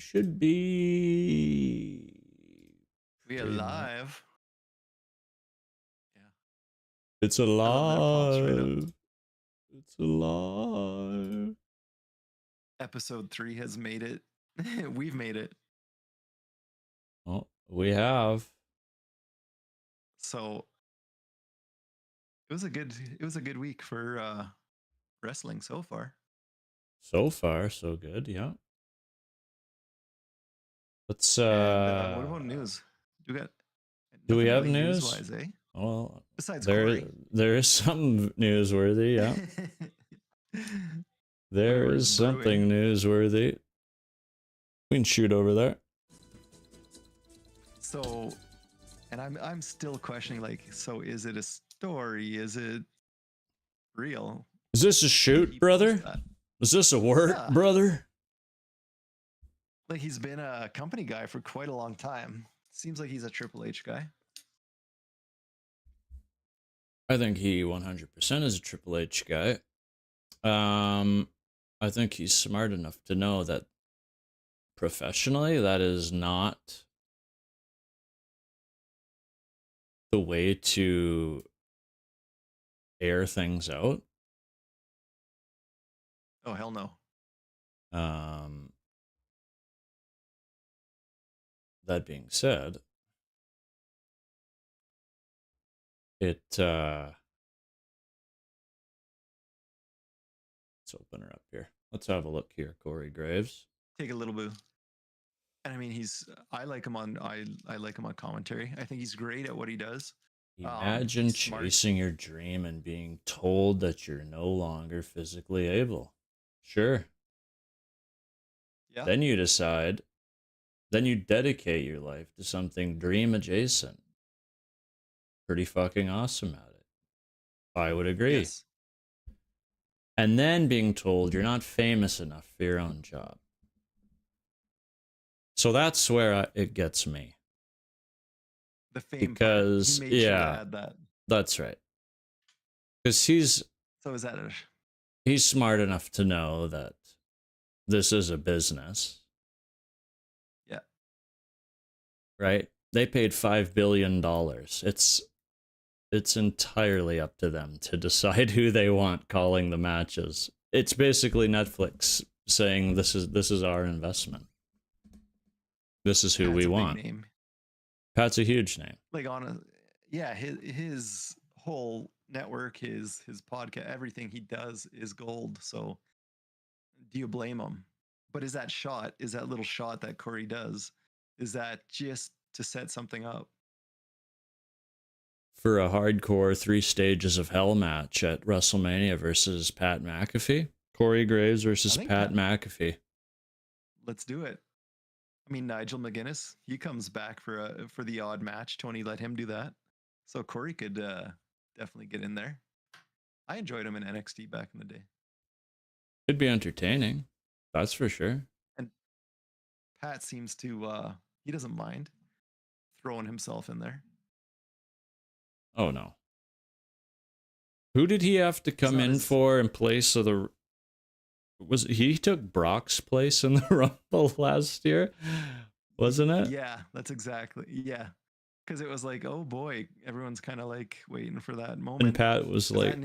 should be. We are pretty much- live. Yeah. It's I love that pops right up. alive. It's alive. Episode 3 has made it. We've made it. Oh, we have. So it was a good week for wrestling so far. So far, so good. Yeah. Let's. And, what about news? Do we nothing have really news? News-wise, eh? Well, Besides there Corey. is something newsworthy. Yeah, there Whatever is is brewing. something newsworthy. We can shoot over there. So, and I'm still questioning, like, so is it a story? Is it real? Is this a shoot, He brother? posts that. Is this a work, Yeah. brother? Like, he's been a company guy for quite a long time. Seems like he's a Triple H guy. I think he 100% is a Triple H guy. I think he's smart enough to know that professionally, that is not the way to air things out. Oh, hell no. That being said, let's open her up here. Let's have a look here, Corey Graves. Take a little boo. And I mean, I like him on commentary. I think he's great at what he does. Imagine chasing your dream and being told that you're no longer physically able. Sure. Yeah. Then you decide, then you dedicate your life to something dream adjacent. Pretty fucking awesome at it. I would agree. Yes. And then being told you're not famous enough for your own job. So that's where it gets me. The fame because part. He made sure to add that. That's right. Because he's smart enough to know that this is a business. Yeah. Right? They paid $5 billion. It's entirely up to them to decide who they want calling the matches. It's basically Netflix saying this is our investment. This is who we want. Name. Pat's a huge name. Like his whole network, his podcast, everything he does is gold. So do you blame him? But is that little shot that Corey does, is that just to set something up? For a hardcore 3 stages of hell match at WrestleMania versus Pat McAfee? Corey Graves versus Pat McAfee. Let's do it. I mean, Nigel McGuinness, he comes back for the odd match. Tony let him do that. So Corey could definitely get in there. I enjoyed him in NXT back in the day. It'd be entertaining. That's for sure. And Pat seems to, he doesn't mind throwing himself in there. Oh, no. Who did he have to come in for in place of the... He took Brock's place in the Rumble last year? Wasn't it? Yeah, that's exactly. Yeah. Because it was like, oh boy, everyone's kind of like waiting for that moment. And Pat was like...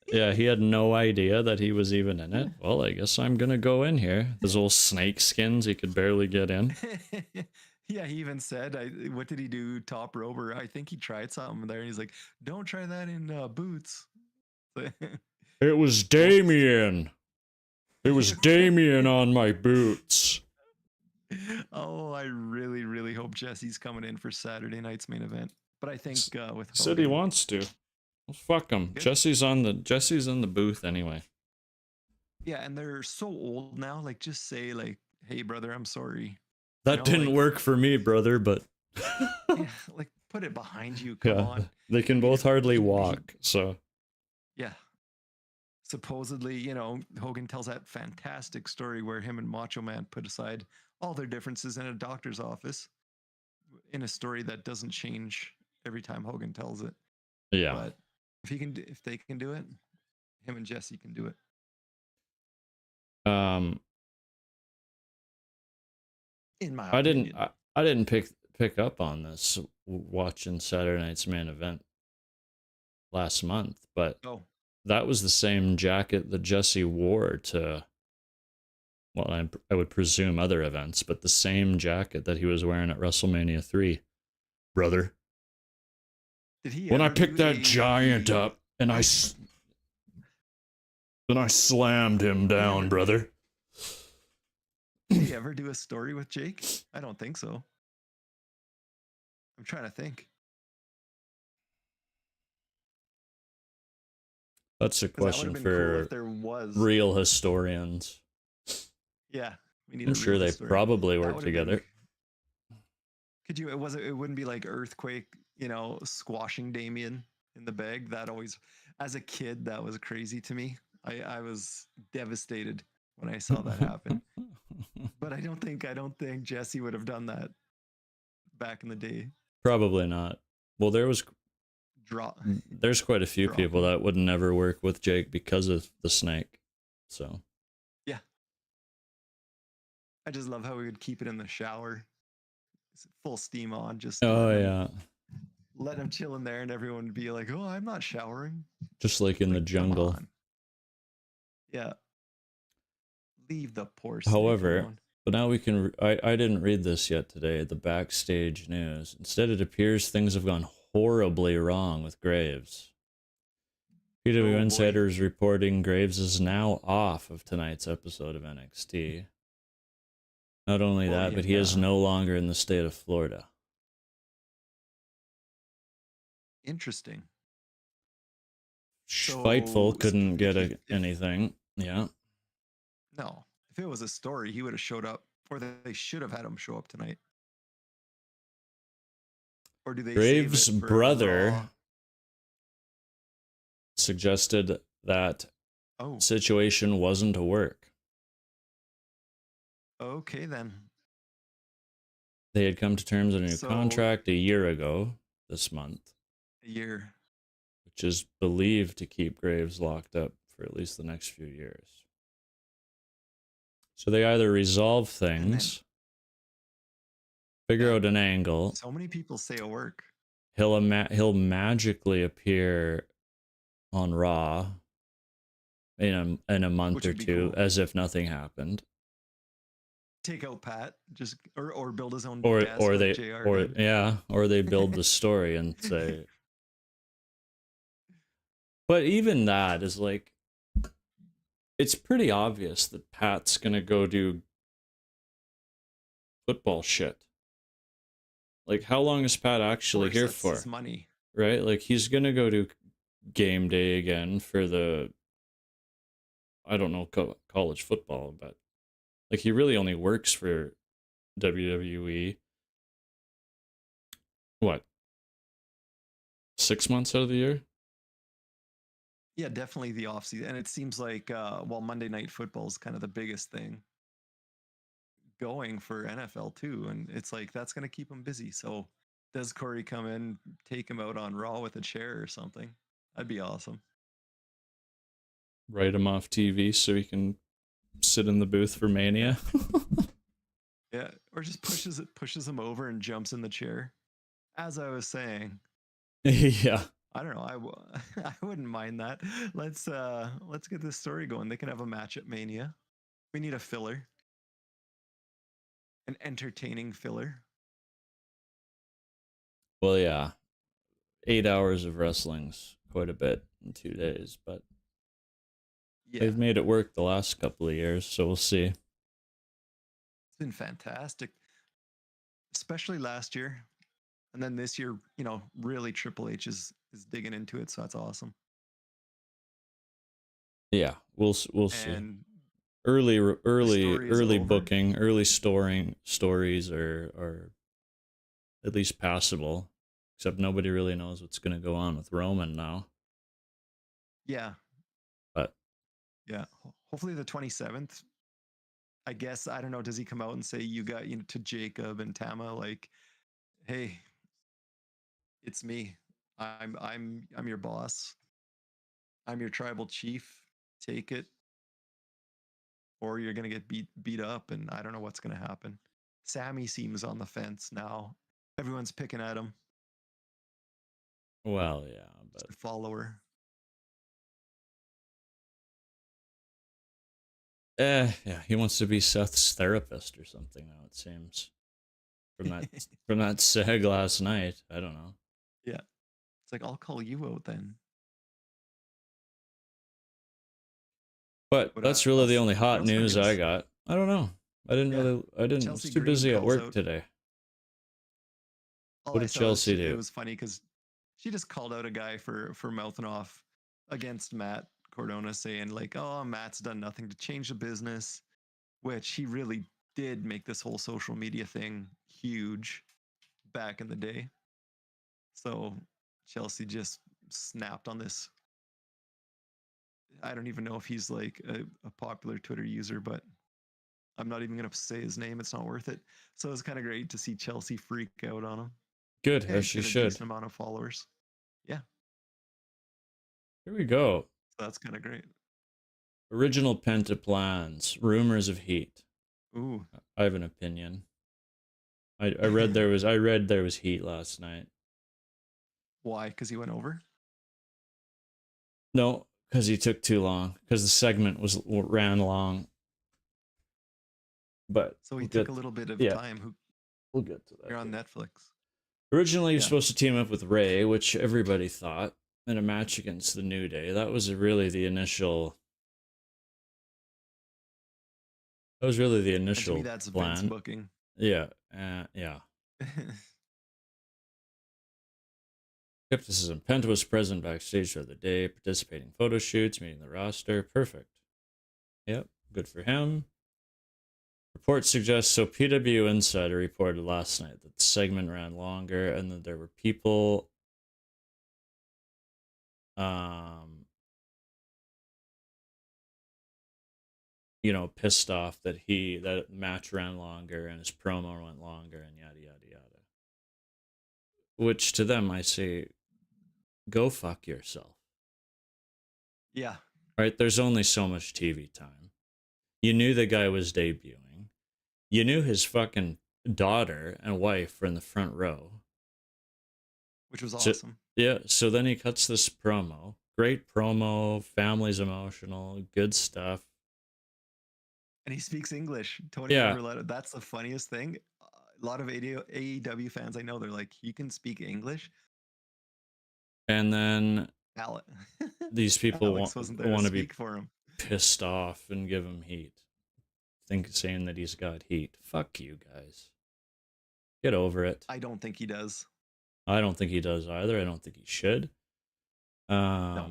Yeah, he had no idea that he was even in it. Well, I guess I'm going to go in here. Those old snake skins, he could barely get in. Yeah, he even said, what did he do? Top rover. I think he tried something there. And he's like, don't try that in boots. It was Damien. It was Damien on my boots. Oh, I really, really hope Jesse's coming in for Saturday night's main event. But I think with Hogan, he said he wants to. Well, fuck him. Good. Jesse's in the booth anyway. Yeah, and they're so old now. Like, just say like, "Hey, brother, I'm sorry." That didn't work for me, brother. But yeah, like put it behind you. Come on. They can both hardly walk. So yeah. Supposedly, Hogan tells that fantastic story where him and Macho Man put aside all their differences in a doctor's office in a story that doesn't change every time Hogan tells it. Yeah. But if they can do it, him and Jesse can do it. in my I didn't. opinion. I didn't pick up on this watching Saturday Night's Main Event last month, but Oh, that was the same jacket that Jesse wore to, well, I would presume other events, but the same jacket that he was wearing at WrestleMania 3, brother. did he When I ever do picked that giant a? up and then I slammed him Did he down, ever? brother. Did he ever do a story with Jake? I don't think so. I'm trying to think. That's a 'Cause that would question have been cool for if there was. real historians. Yeah, we need I'm a real sure they historian. probably That work would have been. together. Could you? It wouldn't be like earthquake, squashing Damien in the bag. That always, as a kid, that was crazy to me. I was devastated when I saw that happen. But I don't think Jesse would have done that back in the day. Probably not. Well, Drop there's quite a few drop people him. that would never work with Jake because of the snake. So Yeah. I just love how we would keep it in the shower, full steam on, just oh yeah, letting him chill in there, and everyone would be like, "Oh, I'm not showering." just like in the Like, come jungle. on. Yeah. Leave the poor snake However, alone. but now we can. I didn't read this yet today. The backstage news. Instead, it appears things have gone horribly wrong with Graves. PW Oh, boy. Insider is reporting Graves is now off of tonight's episode of NXT. Not only that, but he is no longer in the state of Florida. Interesting. Fightful couldn't get anything. Yeah. No. If it was a story, he would have showed up, or they should have had him show up tonight. Or do they Graves' save it for brother Raw? suggested that situation wasn't to work. Okay, then. They had come to terms on a new contract a year ago this month. A year. Which is believed to keep Graves locked up for at least the next few years. So they either resolve things, figure out an angle. So many people say it'll work. He'll magically appear on Raw in a month or two, cool, as if nothing happened. Take out Pat, just or build his own. Or they JR or did. yeah, or they build the story and say. But even that is like, it's pretty obvious that Pat's gonna go do football shit. Like, how long is Pat actually here for? His money. Right? Like, he's gonna go to game day again for the, I don't know, college football, but like, he really only works for WWE. What? 6 months out of the year? Yeah, definitely the offseason. And it seems like, Monday Night Football is kind of the biggest thing going for NFL too. And it's like, that's going to keep him busy. So does Corey come in, take him out on Raw with a chair or something? That'd be awesome. Write him off TV so he can sit in the booth for Mania. Yeah, or just pushes him over and jumps in the chair. As I was saying. Yeah. I don't know. I wouldn't mind that. Let's get this story going. They can have a match at Mania. We need a filler. An entertaining filler. Well, yeah. 8 hours of wrestling's quite a bit in 2 days, but they've made it work the last couple of years, so we'll see. It's been fantastic. Especially last year. And then this year, really Triple H is digging into it, so that's awesome. Yeah, we'll see. Early booking, early stories are at least passable, except nobody really knows what's going to go on with Roman now. Yeah. But yeah, hopefully the 27th. I guess, I don't know, does he come out and say to Jacob and Tama, like, hey, it's me. I'm your boss. I'm your tribal chief. Take it. Or you're gonna get beat up, and I don't know what's gonna happen. Sammy seems on the fence now. Everyone's picking at him. Well, yeah, Just but a follower. yeah, he wants to be Seth's therapist or something now, it seems. From that seg last night. I don't know. Yeah. It's like, I'll call you out then. But What that's really the else? only What hot else are we news gonna I s- got. I don't know. I was Chelsea too Green busy at calls work out. today. All What I did saw was Chelsea it do? was funny because she just called out a guy for mouthing off against Matt Cordona, saying like, "Oh, Matt's done nothing to change the business," which he really did make this whole social media thing huge back in the day. So Chelsea just snapped on this. I don't even know if he's like a popular Twitter user, but I'm not even gonna say his name. It's not worth it. So it's kind of great to see Chelsea freak out on him. Good, Yeah, as he's she got a should. decent amount of followers. Yeah, Here we go. so that's kind of great. Original Penta plans. Rumors of heat. Ooh, I have an opinion. I read there was heat last night. why? Because he went over. No, because he took too long. Because the segment ran long. But So he took a little bit of yeah, time. we'll get to that. You're on Netflix. Originally, he was Yeah. supposed to team up with Ray, which everybody thought, in a match against the New Day. That was really the initial. That was really the And to me, initial that's Vince plan. booking. Yeah, yeah. Skepticism. Penta was present backstage the other day, participating in photo shoots, meeting the roster. Perfect. Yep, good for him. Reports suggest PW Insider reported last night that the segment ran longer and that there were people pissed off that match ran longer and his promo went longer and yada yada yada. Which to them I say, go fuck yourself. Yeah. Right? There's only so much TV time. You knew the guy was debuting. You knew his fucking daughter and wife were in the front row. Which was awesome. Yeah, so then he cuts this promo. Great promo, family's emotional, good stuff. And he speaks English. Tony Barberletto. That's the funniest thing. A lot of AEW fans I know, they're like, he can speak English. And then these people Alex wasn't there want to speak be for him. Pissed off and give him heat. Saying that he's got heat. Fuck you guys. Get over it. I don't think he does. I don't think he does either. I don't think he should. No.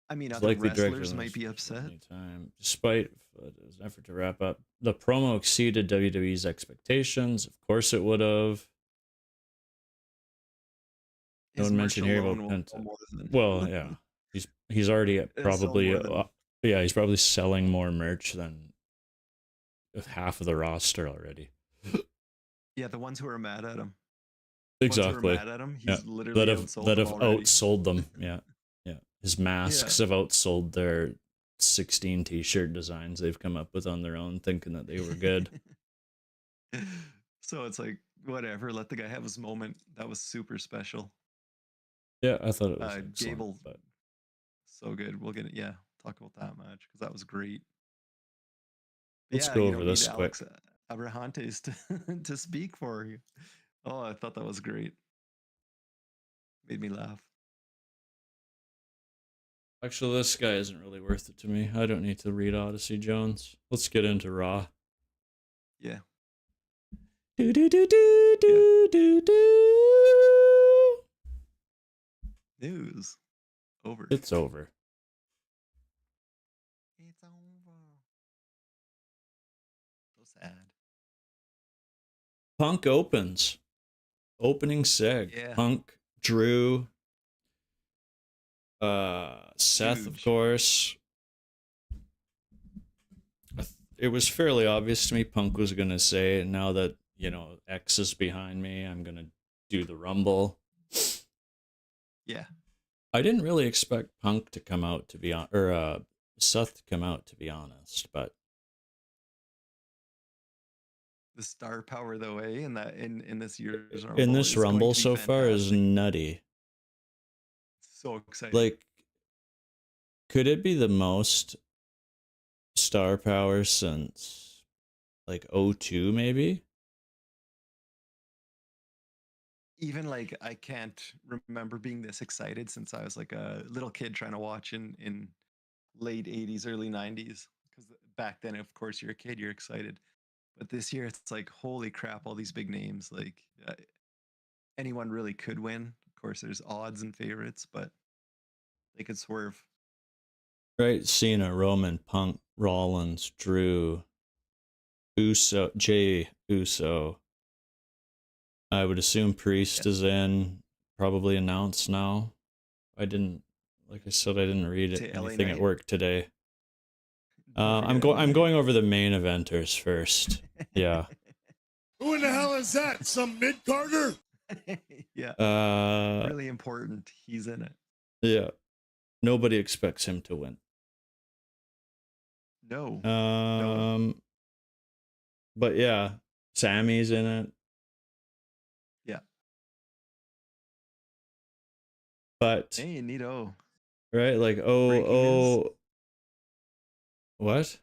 I mean, other wrestlers might be upset. Despite an effort to wrap up, the promo exceeded WWE's expectations. Of course it would have. No one mentioned here about Penta. Well, yeah. He's already probably he's probably selling more merch than half of the roster already. Yeah, the ones who are mad at him. Exactly. Mad at him, he's literally outsold them. Yeah. Yeah. His masks have outsold their 16 t-shirt designs they've come up with on their own, thinking that they were good. So it's like, whatever, let the guy have his moment. That was super special. Yeah, I thought it was Gable, but so good. We'll get it. Yeah, talk about that match because that was great. Let's go over this quick. Alex Abrahantes to speak for you. Oh, I thought that was great. Made me laugh. Actually, this guy isn't really worth it to me. I don't need to read Odyssey Jones. Let's get into Raw. Yeah. Do do do do do do do. News. Over. It's over. It's over. So sad. Punk opens. Opening seg. Yeah. Punk, Drew, Seth, of course. It was fairly obvious to me Punk was going to say, now that, X is behind me, I'm going to do the Rumble. Yeah. I didn't really expect Punk to come out, Seth to come out, to be honest, but the star power though, in that in this year's Rumble In this is going Rumble to be so far is fantastic. nutty. So exciting. Like, could it be the most star power since like 02 maybe? Even like I can't remember being this excited since I was like a little kid trying to watch in late 80s, early 90s. Because back then, of course, you're a kid, you're excited. But this year, it's like, holy crap, all these big names. Like, anyone really could win. Of course, there's odds and favorites, but they could swerve. Right? Cena, Roman, Punk, Rollins, Drew, Uso, Jay Uso. I would assume Priest is in, probably announced now. Like I said, I didn't read To LA anything at Knight. work today. Don't I'm forget LA Knight. going over the main eventers first. Yeah. Who in the hell is that? Some mid-carder? Yeah. Uh, Really important. He's in it. yeah. Nobody expects him to win. No. But yeah, Sammy's in it. Yeah. But Hey, neato. right, like what?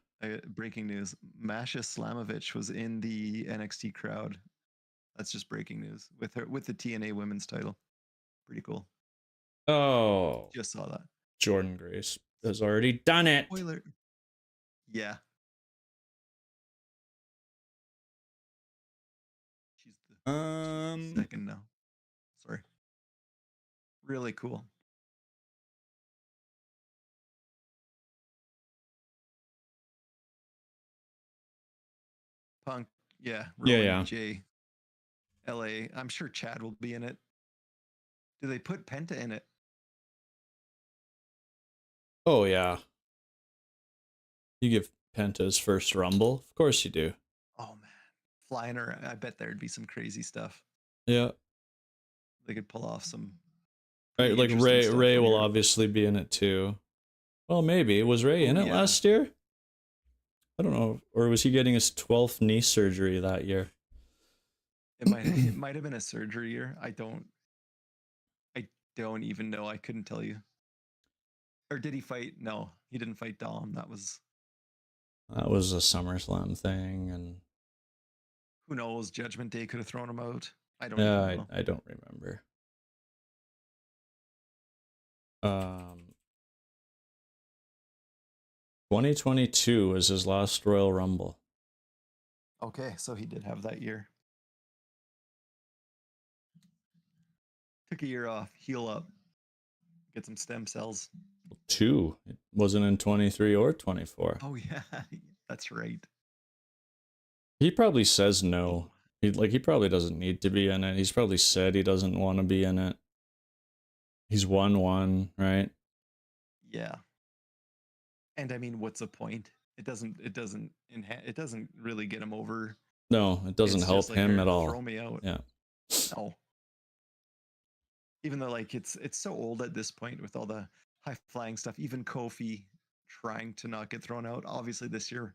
Breaking news. Masha Slamovich was in the NXT crowd. That's just breaking news with the TNA women's title. Pretty cool. Oh, Just saw that. Jordan Grace has already done it. Spoiler. Yeah. She's the second now. Sorry. Really cool. Punk. Yeah. Rowan, Yeah. J. LA. I'm sure Chad will be in it. Do they put Penta in it? Oh yeah. You give Penta his first Rumble? Of course you do. Oh man. Flying her. I bet there'd be some crazy stuff. Yeah. They could pull off some. Right, like Ray will obviously be in it too. Well, maybe. Was Ray in it last year? I don't know. Or was he getting his 12th knee surgery that year? It might have been a surgery year. I don't even know. I couldn't tell you. Or did he fight? No, he didn't fight Dom. That was a SummerSlam thing, and who knows? Judgment Day could have thrown him out. I don't know. I don't remember. 2022 was his last Royal Rumble. Okay, so he did have that year. Took a year off, heal up, get some stem cells. 2. It wasn't in 23 or 24. Oh yeah, that's right. He probably says no. He probably doesn't need to be in it. He's probably said he doesn't want to be in it. He's won one, right? Yeah. And I mean, what's the point? It doesn't really get him over. No, it doesn't help him at all. Throw me out. Yeah. No. Even though like it's so old at this point with all the high flying stuff, even Kofi trying to not get thrown out. Obviously this year,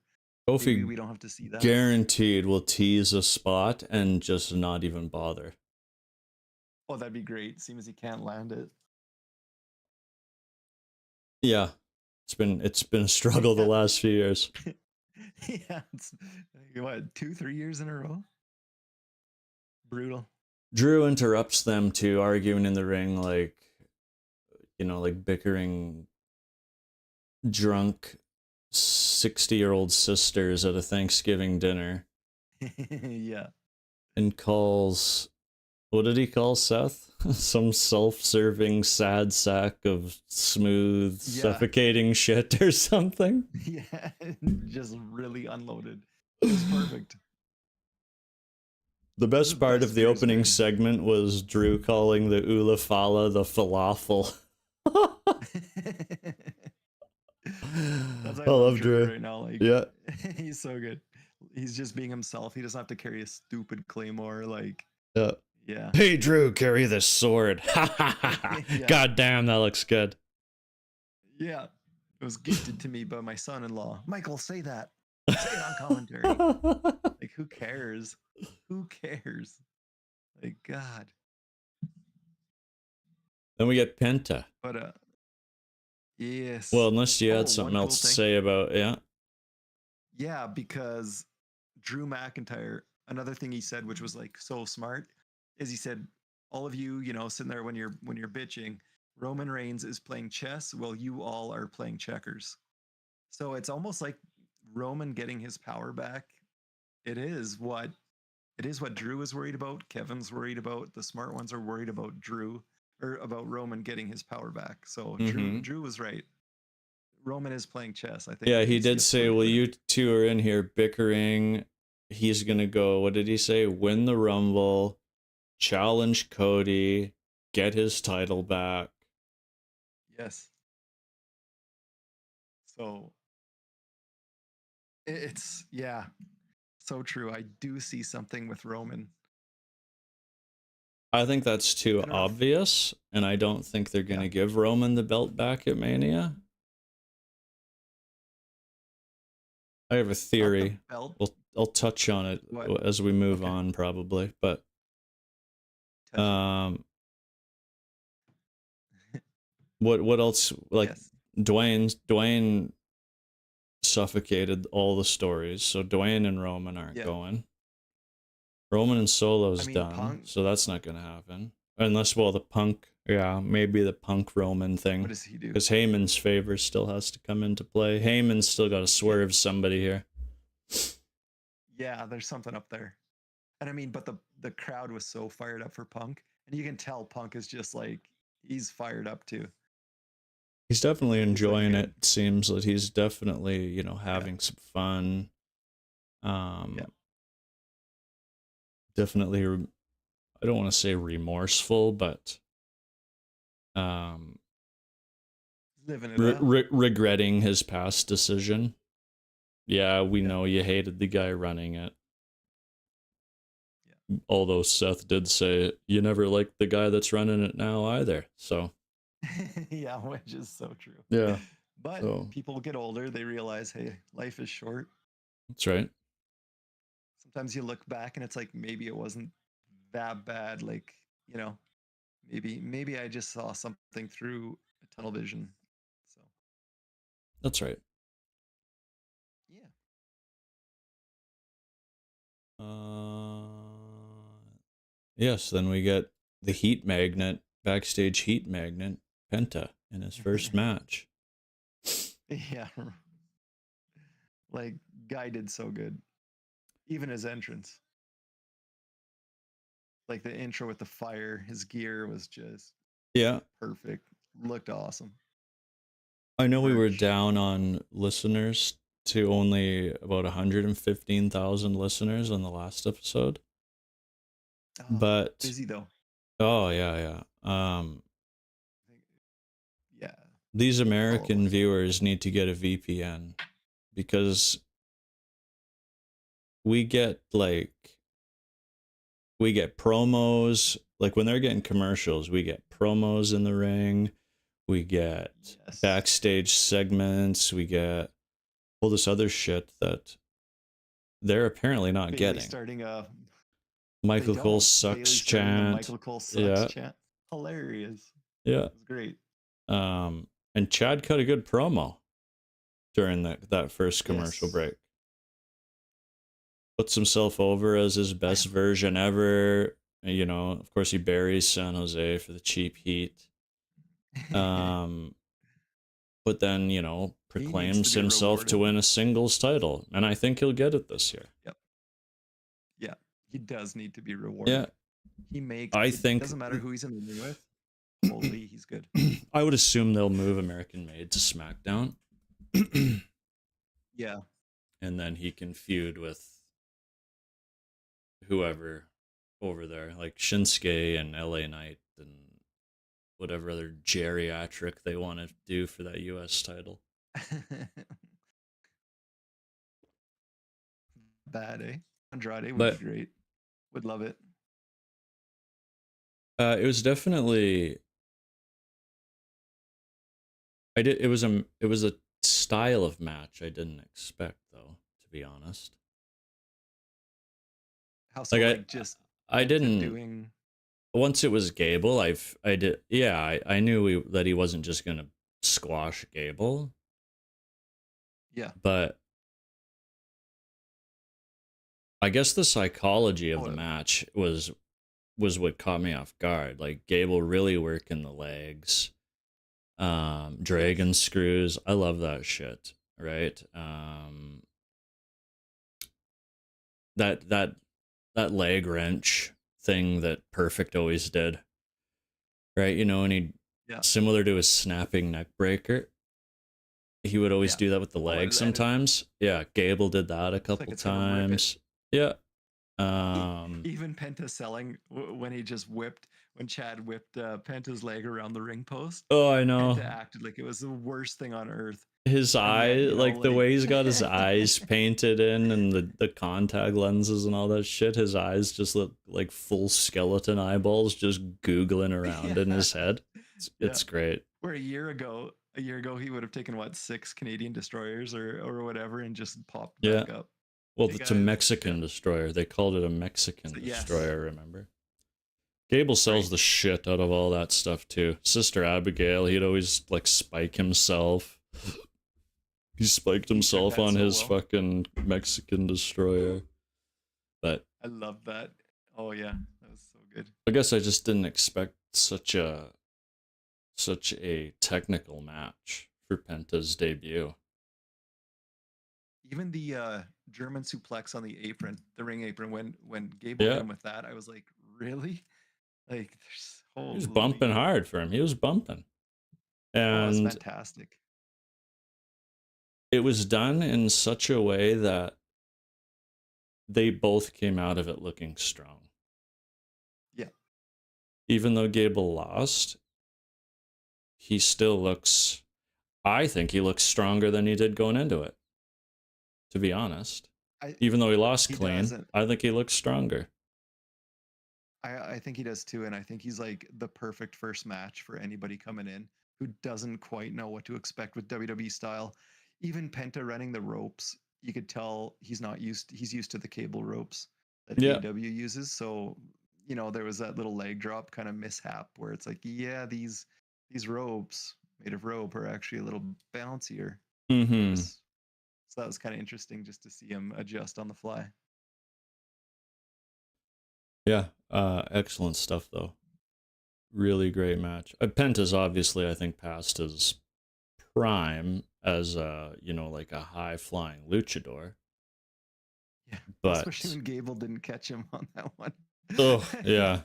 Kofi, we don't have to see that. Guaranteed will tease a spot and just not even bother. Oh, that'd be great. Seeing as he can't land it. Yeah. It's been a struggle the last few years. Yeah, it's what, 2-3 years in a row? Brutal. Drew interrupts them too, arguing in the ring, like bickering drunk 60-year-old sisters at a Thanksgiving dinner. Yeah. And calls, what did he call Seth? Some self-serving sad sack of smooth, suffocating shit or something. Yeah, just really unloaded. It was perfect. The best part of the opening segment was Drew calling the Ula Fala the falafel. I love Drew right now. Like, yeah, he's so good. He's just being himself. He doesn't have to carry a stupid claymore. Like, yeah. Hey, Drew, carry this sword. God damn, that looks good. Yeah, it was gifted to me by my son-in-law. Michael, say that. Say it on commentary. Like, Like, who cares? Who cares? Like, God. Then we get Penta. But yes. Well, unless you had Oh, something one else cool to thing. say about Yeah, because Drew McIntyre, another thing he said, which was like so smart, is he said, all of you, sitting there when you're bitching, Roman Reigns is playing chess while you all are playing checkers. So it's almost like Roman getting his power back. It is what Drew is worried about. Kevin's worried about. The smart ones are worried about Drew or about Roman getting his power back. So Drew was right. Roman is playing chess, I think. Yeah, he is did the say, way to well, put it. you two are in here bickering. He's going to go, what did he say? Win the Rumble, challenge Cody, get his title back. Yes. So it's, yeah, so true. I do see something with Roman. I think that's too I don't know if- obvious, and I don't think they're going to give Roman the belt back at Mania. I have a Not the theory. belt. I'll touch on it What? as we move Okay. on, probably. But Touch what else? Like yes. Dwayne suffocated all the stories, so Dwayne and Roman aren't Yeah. going. Roman and Solo's I mean, done, Punk- so that's not going to happen. Unless, well, the Punk, maybe the Punk Roman thing. What does he do? Because Heyman's favor still has to come into play. Heyman's still got to swerve somebody here. Yeah, there's something up there. And I mean, but the crowd was so fired up for Punk, and you can tell Punk is just like, he's fired up too. He's definitely enjoying good. it. Seems that he's definitely, having some fun. Definitely, I don't want to say remorseful, but Living it up. regretting his past decision. Yeah, we know you hated the guy running it. Yeah. Although Seth did say you never liked the guy that's running it now either. So Yeah, which is so true. yeah, But so people get older, they realize, hey, life is short. that's right. Sometimes you look back and it's like, maybe it wasn't that bad. Like, maybe I just saw something through a tunnel vision. So That's right. yeah. Yes, then we get the heat magnet, backstage heat magnet, Penta in his first match. Yeah. Like, guy did so good. Even his entrance. Like the intro with the fire, his gear was just perfect. Looked awesome. I know we were down on listeners to only about 115,000 listeners on the last episode. Oh, but busy though. Oh yeah. Yeah. These American viewers need to get a VPN because we get promos, like when they're getting commercials, we get promos in the ring, we get backstage segments, we get all this other shit that they're apparently not Bailey getting. Starting a Michael Cole sucks chant. Michael Cole sucks chant. Hilarious. Yeah. It was great. And Chad cut a good promo during that first commercial break. Puts himself over as his best version ever. Of course he buries San Jose for the cheap heat. But then, proclaims himself to win a singles title. And I think he'll get it this year. Yep. Yeah. He does need to be rewarded. Yeah. It doesn't matter who he's in the ring with. Holy, he's good. I would assume they'll move American Made to SmackDown. Yeah. And then he can feud with whoever over there, like Shinsuke and LA Knight and whatever other geriatric they want to do for that US title. Bad, eh? Andrade would be great. Would love it. It was definitely it was a style of match I didn't expect, though, to be honest. How so, Like like just I Penta didn't. doing. Once it was Gable, I did. Yeah, I knew that he wasn't just gonna squash Gable, Yeah. but I guess the psychology of the Oh, match was what caught me off guard. Like Gable really working the legs, dragon yes. screws. I love that shit. Right. That that leg wrench thing that Perfect always did. Right. You know, and he Yeah. similar to his snapping neck breaker. He would always Yeah. do that with the Oh, leg and sometimes. Yeah, Gable did that a it's like couple it's gonna rip it. times. Yeah. Even Penta selling when he just whipped when Chad whipped Penta's leg around the ring post. Oh, I know. Penta acted like it was the worst thing on earth, His and eye, yet like the way he's got his eyes painted in and the contact lenses and all that shit, his eyes just look like full skeleton eyeballs just googling around in his head. It's great. Where a year ago he would have taken what 6 Canadian destroyers or whatever and just popped Yeah. back up. Well, Hey, it's a guys. Mexican Yeah. destroyer. They called it a Mexican Yes. destroyer, remember? Gable sells Right. the shit out of all that stuff too. Sister Abigail, he'd always like spike himself. He spiked He took himself that on so his well. fucking Mexican destroyer. But I love that. Oh yeah, that was so good. I guess I just didn't expect such a technical match for Penta's debut. Even the German suplex on the apron, the ring apron, when Gable hit him with that, I was like, really? Like, there's He was bumping hard for him. He was bumping. Oh, that's And fantastic. it was done in such a way that they both came out of it looking strong. Yeah. Even though Gable lost, he still looks, I think he looks stronger than he did going into it, to be honest. Even though he lost clean, I think he looks stronger. I think he does too, and I think he's like the perfect first match for anybody coming in who doesn't quite know what to expect with WWE style. Even Penta running the ropes, you could tell he's used to the cable ropes that AEW uses. So, there was that little leg drop kind of mishap where it's like, yeah, these ropes made of rope are actually a little bouncier. Mm-hmm. So that was kind of interesting just to see him adjust on the fly. Yeah, excellent stuff though. Really great match. Penta's obviously, I think, past his prime as like a high flying luchador. Yeah, but especially when Gable didn't catch him on that one. Oh yeah.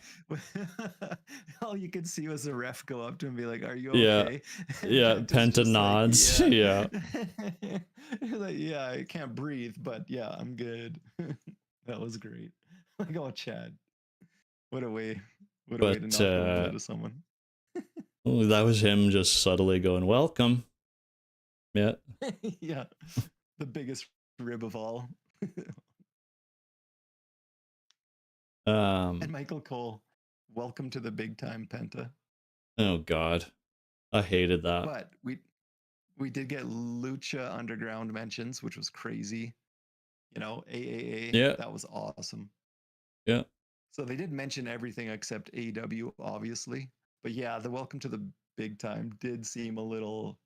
All you could see was the ref go up to him and be like, "Are you okay?" Yeah, Penta nods. Like, yeah. Like, yeah, I can't breathe, but yeah, I'm good. That was great. Like, oh, Chad, what a way to knock the wind out of someone. That was him just subtly going, "Welcome." Yeah. Yeah, the biggest rib of all. And Michael Cole, welcome to the big time, Penta. Oh God, I hated that. But we did get Lucha Underground mentions, which was crazy. AAA. Yeah, that was awesome. Yeah. So they did mention everything except AEW, obviously. But yeah, the welcome to the big time did seem a little,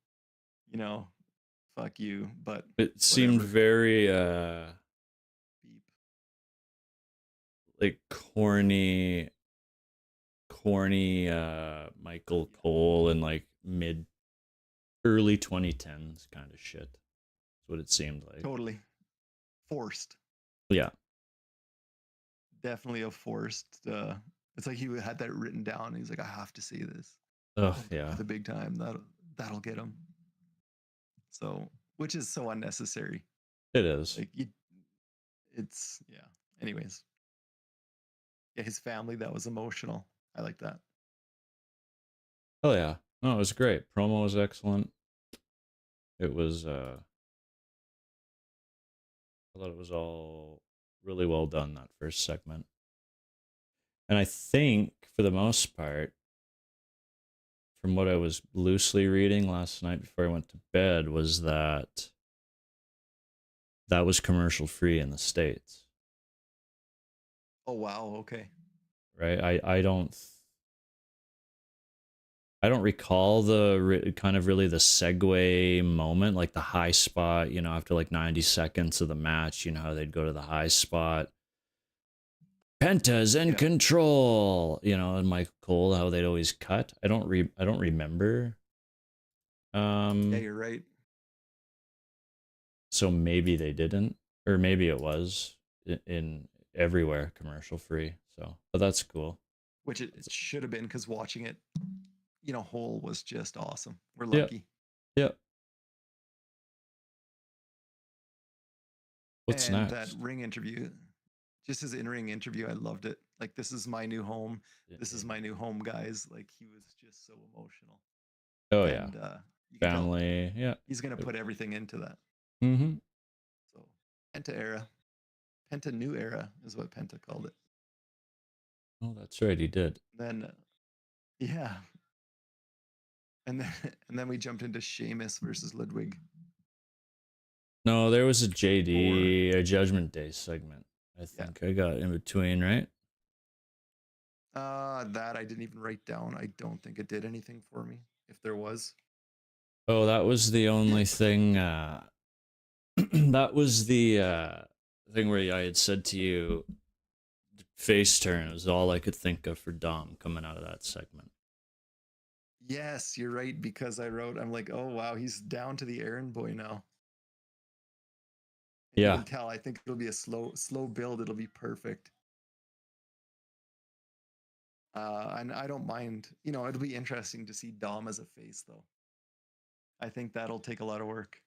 fuck you. But it seemed very beep. Like corny Michael Cole and like early 2010s kind of shit. That's what it seemed like. Totally forced. Yeah, definitely a forced. It's like he had that written down. And he's like, I have to see this. Oh yeah, the big time. That'll get him. So, which is so unnecessary. It is. Like it's yeah. Anyways, yeah, his family, that was emotional. I like that. Oh yeah, no, it was great. Promo was excellent. It was. I thought it was all really well done, that first segment. And I think for the most part, from what I was loosely reading last night before I went to bed, was that was commercial free in the States. Oh wow, okay. right? I don't recall the kind of really the segue moment, like the high spot, you know, after like 90 seconds of the match, you know how they'd go to the high spot. Penta's in Yeah. control, you know, and Michael Cole, how they'd always cut. I don't remember. Yeah, you're right. So maybe they didn't, or maybe it was in everywhere commercial free. So, but that's cool. Which it should have been, because watching it, you know, whole was just awesome. We're Yeah. lucky. Yeah. What's And next? that ring interview, just his in-ring interview, I loved it. Like, this is my new home. This is my new home, guys. Like, he was just so emotional. Oh And yeah. you can Family. tell Yeah. he's gonna put everything into that. Mm-hmm. So Penta era, Penta new era is what Penta called it. Oh, that's right. He did. Then yeah, and then and then we jumped into Sheamus versus Ludwig. No, there was a JD, Or a Judgment Day segment. I think I got in between, right? that I didn't even write down. I don't think it did anything for me, if there was. Oh, that was the only thing. That was the thing where I had said to you, face turn was all I could think of for Dom coming out of that segment. Yes, you're right, because I'm like, oh wow, he's down to the errand boy now. And Yeah. you can tell. I think it'll be a slow build. It'll be perfect. And I don't mind. You know, it'll be interesting to see Dom as a face, though. I think that'll take a lot of work.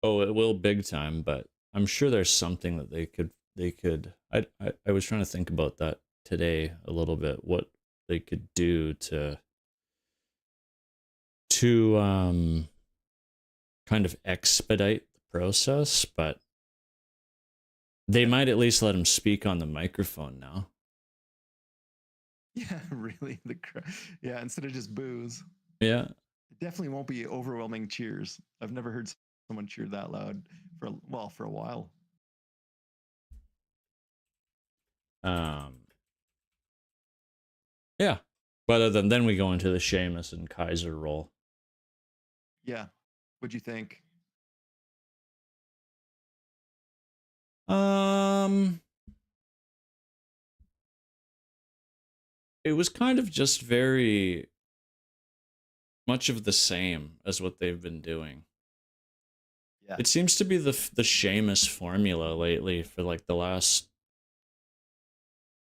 Oh, it will big time, but I'm sure there's something that they could I was trying to think about that today a little bit, what they could do to kind of expedite the process, but they might at least let him speak on the microphone now. Yeah, really. Yeah, instead of just boos. Yeah. It definitely won't be overwhelming cheers. I've never heard someone cheer that loud for a while. Yeah. But then we go into the Sheamus and Kaiser role. Yeah. What'd you think? It was kind of just very much of the same as what they've been doing. Yeah. It seems to be the Sheamus formula lately for like the last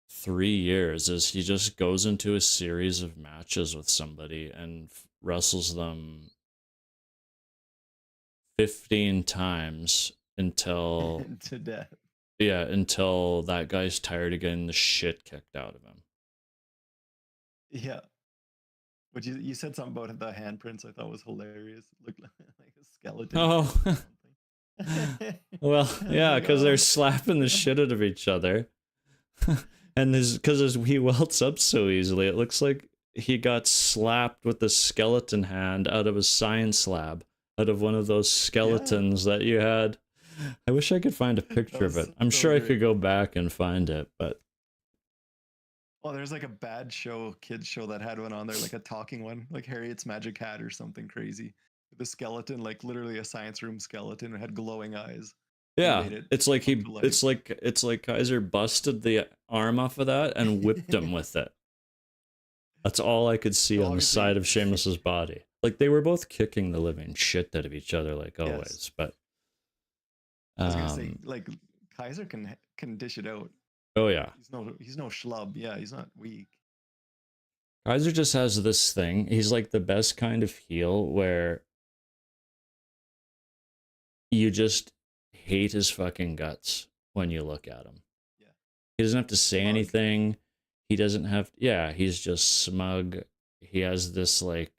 3 years is he just goes into a series of matches with somebody and wrestles them 15 times until to death. Yeah, until that guy's tired of getting the shit kicked out of him. Yeah. But you said something about the handprints I thought was hilarious. Looked like a skeleton. Oh. Well, yeah, because they're Oh. slapping the shit out of each other. And because he welts up so easily, it looks like he got slapped with the skeleton hand out of a science lab, out of one of those skeletons that you had. I wish I could find a picture of it. I'm so sure I great. could go back and find it, but Well, there's like a bad kids show that had one on there, like a talking one, like Harriet's Magic Hat or something crazy. The skeleton, like literally a science room skeleton, had glowing eyes. yeah, it's like Kaiser busted the arm off of that and whipped him with it. That's all I could see on the side of Sheamus's body. Like they were both kicking the living shit out of each other, like always. But I was gonna say, like Kaiser can dish it out. Oh yeah, he's no schlub. Yeah, he's not weak. Kaiser just has this thing. He's like the best kind of heel where you just hate his fucking guts when you look at him. Yeah. He doesn't have to say anything. He doesn't have, yeah, he's just smug. He has this like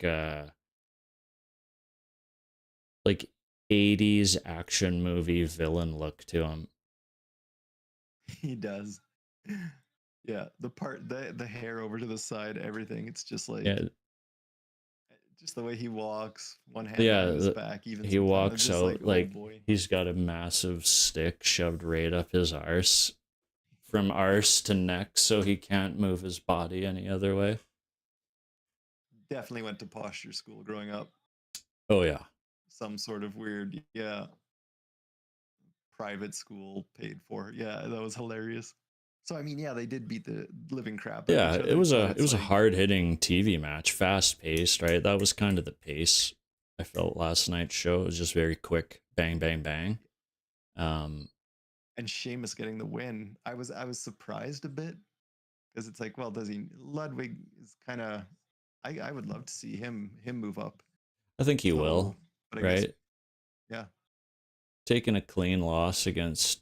80s action movie villain look to him. He does. Yeah, the hair over to the side, everything. It's just like, Just the way he walks, one hand Yeah, behind his back, even he sometimes, walks just out oh like boy. he's got a massive stick shoved right up his arse, from arse to neck, so he can't move his body any other way. Definitely went to posture school growing up. Oh yeah. Some sort of weird, private school paid for. Yeah, that was hilarious. So I mean, yeah, they did beat the living crap out Yeah, of each other. it was but a it's like, hard-hitting TV match, fast-paced, right? That was kind of the pace I felt last night's show. It was just very quick, bang, bang, bang. and Sheamus getting the win. I was surprised a bit because it's like, well, does he? Ludwig is kind of. I would love to see him move up. I think he So, will, but I right? guess, yeah. Taking a clean loss against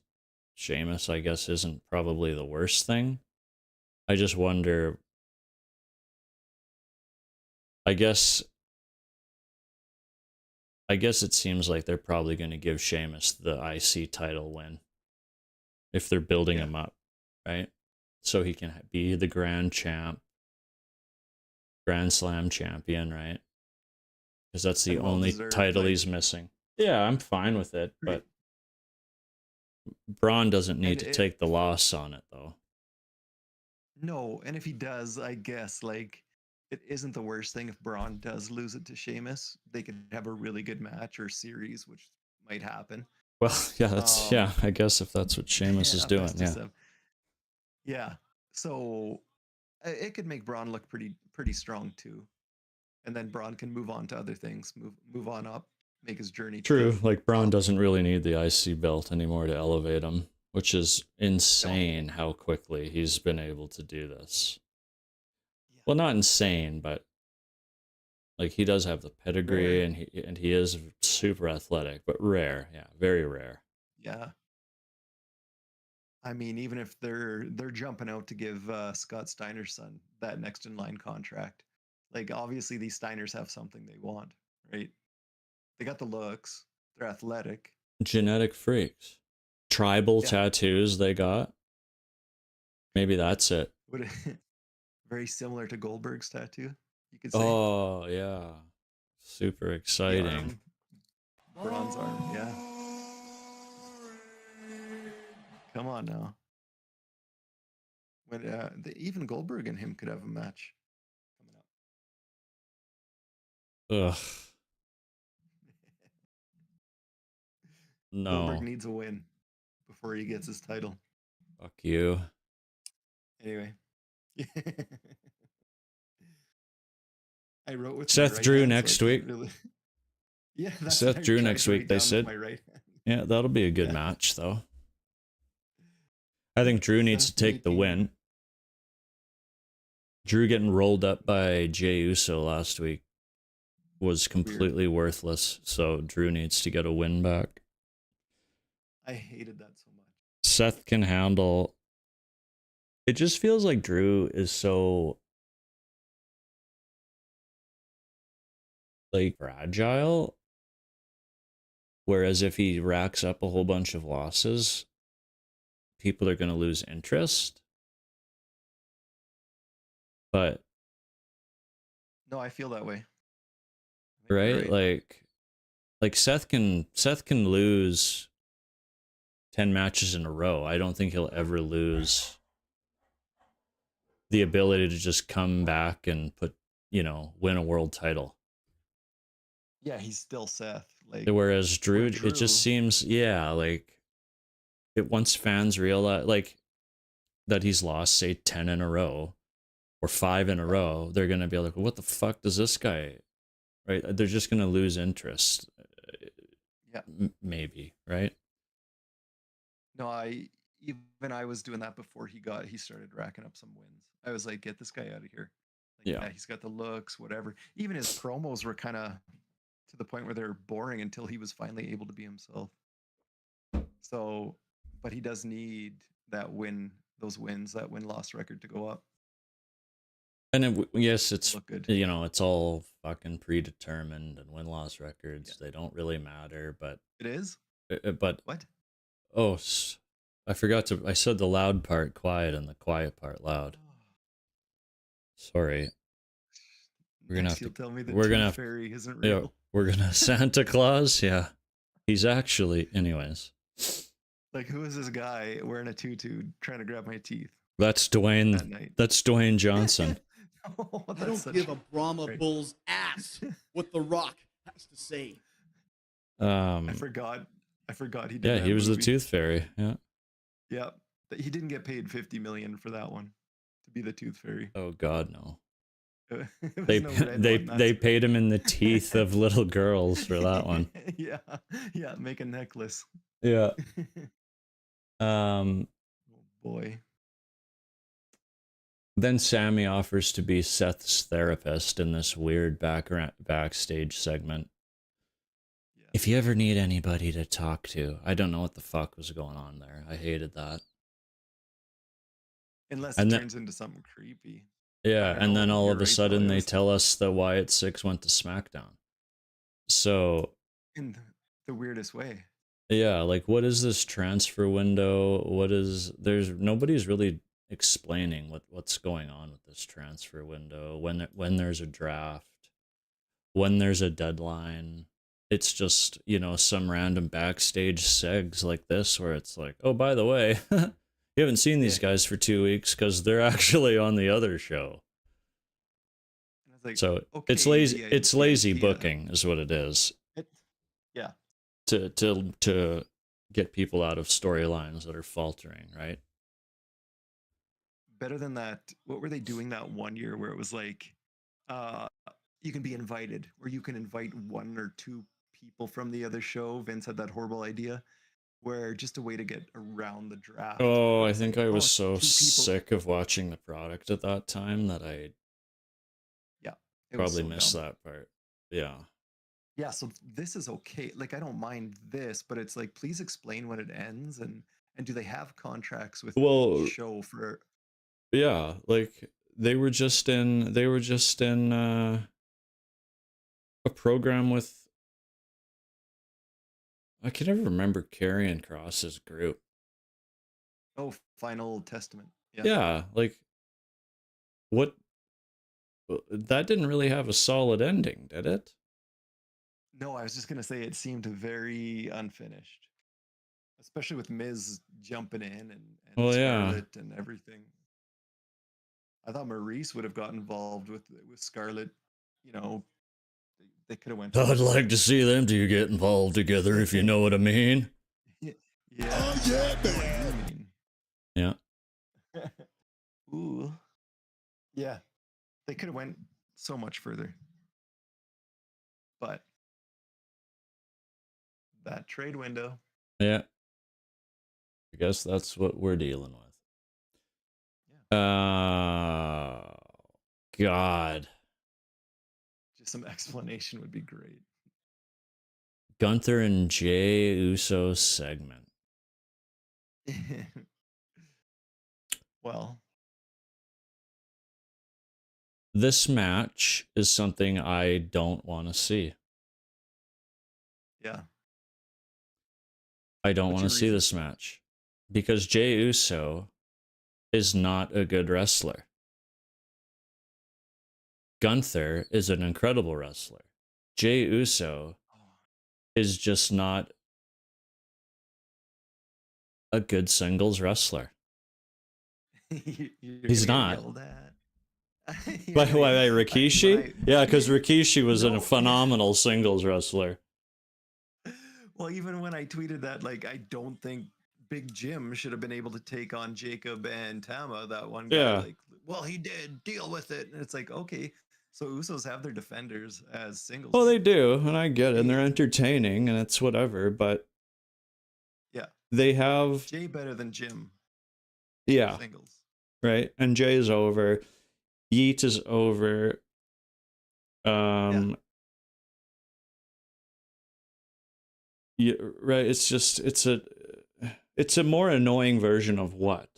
Sheamus, I guess, isn't probably the worst thing. I just wonder. I guess it seems like they're probably going to give Sheamus the IC title win if they're building him up, right? So he can be the Grand Slam champion, right? Because that's the only title he's missing. Yeah, I'm fine with it, but Bron doesn't need to take the loss on it, though. No, and if he does, I guess, like, it isn't the worst thing if Bron does lose it to Sheamus. They could have a really good match or series, which might happen. Well, yeah, that's I guess if that's what Sheamus is doing, yeah. Yeah, so it could make Bron look pretty strong too, and then Bron can move on to other things, move on up, make his journey. True, like Bron doesn't really need the IC belt anymore to elevate him, which is insane how quickly he's been able to do this. Yeah. Well, not insane, but like he does have the pedigree, rare. and he is super athletic, but rare, yeah, very rare. Yeah. I mean, even if they're jumping out to give Scott Steiner's son that next in line contract, like obviously these Steiners have something they want, right? They got the looks, they're athletic, genetic freaks, tribal tattoos they got. Maybe that's it. Very similar to Goldberg's tattoo, you could say. Oh yeah, super exciting. Bronze arm, yeah. Come on now. When even Goldberg and him could have a match coming up. Ugh. No. Goldberg needs a win before he gets his title. Fuck you. Anyway. I wrote with Seth Drew next week. Really... Yeah, that's Seth Drew next week, they said. Right yeah, that'll be a good match, though. I think Drew needs to take the win. Drew getting rolled up by Jey Uso last week was completely worthless, so Drew needs to get a win back. I hated that so much. Seth can handle... It just feels like Drew is so... like, fragile. Whereas if he racks up a whole bunch of losses, people are going to lose interest. But no, I feel that way. Right? Like Seth can lose 10 matches in a row. I don't think he'll ever lose the ability to just come back and win a world title. Yeah, he's still Seth. Like, whereas Drew, it just seems, like once fans realize like that he's lost, say, 10 in a row or 5 in a row, they're gonna be like, what the fuck does this guy, right? They're just gonna lose interest. Maybe, right? No, I was doing that before he started racking up some wins. I was like, get this guy out of here. Like, yeah, he's got the looks, whatever. Even his promos were kind of to the point where they were boring until he was finally able to be himself. So, but he does need that those wins, that win-loss record to go up. And yes, it's good. It's all fucking predetermined, and win-loss records, they don't really matter, but it is. But what? Oh, I forgot to. I said the loud part quiet and the quiet part loud. Sorry. We're gonna have You'll to. tell me the We're gonna Tooth have. Fairy isn't Yeah, real. we're gonna Santa Claus. Yeah, he's actually. Anyways, Like, who is this guy wearing a tutu trying to grab my teeth that's at Dwayne. night? That's Dwayne Johnson. Oh, I that's don't such give a Brahma great- bull's ass what The Rock has to say. I forgot he did Yeah, that he was movie. the Tooth Fairy. Yeah. Yeah. He didn't get paid $50 million for that one to be the Tooth Fairy. Oh God, no. It was They no red they one, they that's- paid him in the teeth of little girls for that one. Yeah. Yeah. Make a necklace. Yeah. Oh boy. Then Sammy offers to be Seth's therapist in this weird backstage segment. Yeah. If you ever need anybody to talk to, I don't know what the fuck was going on there. I hated that. Unless And it then- turns into something creepy. Yeah, don't and then know, all you're of a right, though, sudden it they was- tell us that Wyatt Six went to SmackDown. So In the weirdest way. yeah, like what is this transfer window? Nobody's really explaining what's going on with this transfer window when there's a draft, when there's a deadline. It's just, some random backstage segs like this where it's like, oh, by the way, you haven't seen these guys for 2 weeks because they're actually on the other show. And I was like, So okay, it's lazy. the It's lazy idea- booking, is what it is. Yeah. To get people out of storylines that are faltering, right? Better than that, what were they doing that one year where it was like, you can be invited, or you can invite one or two people from the other show. Vince had that horrible idea where just a way to get around the draft. Oh, where I it's think like, I was oh, so 2 people. sick of watching the product at that time that I It was probably so missed dumb. that part. Yeah. Yeah, so this is okay. Like, I don't mind this, but it's like, please explain when it ends, and do they have contracts with Well, the show for? yeah, like they were just in a program with, I can never remember Karrion Kross's group. Oh, Final Testament. Yeah. Yeah, like what that didn't really have a solid ending, did it? No, I was just gonna say it seemed very unfinished, especially with Miz jumping in and Well, yeah. Scarlett and everything. I thought Maurice would have got involved with Scarlett. They could have went. I'd like to see them two get involved together, if you know what I mean. Yeah. Oh, yeah, I know what man. you mean. Yeah. Ooh. Yeah. They could have went so much further. But that trade window. Yeah. I guess that's what we're dealing with. God. Just some explanation would be great. Gunther and Jay Uso segment. Well, This match is something I don't want to see. yeah. I don't What's want to your see reason? this match because Jay Uso is not a good wrestler. Gunther is an incredible wrestler. Jay Uso is just not a good singles wrestler. He's not. By the way, Rikishi? Yeah, because Rikishi was a No. phenomenal singles wrestler. Well, even when I tweeted that, like, I don't think Big Jim should have been able to take on Jacob and Tama, that one guy. Yeah. Like, well, he did, deal with it. And it's like, okay, so Usos have their defenders as singles. Well, they do, and I get it, and they're entertaining, and it's whatever, but Yeah. they have, Jay better than Jim. yeah, Singles. right? And Jay's over. Yeet is over. Yeah, right. It's just it's a more annoying version of what,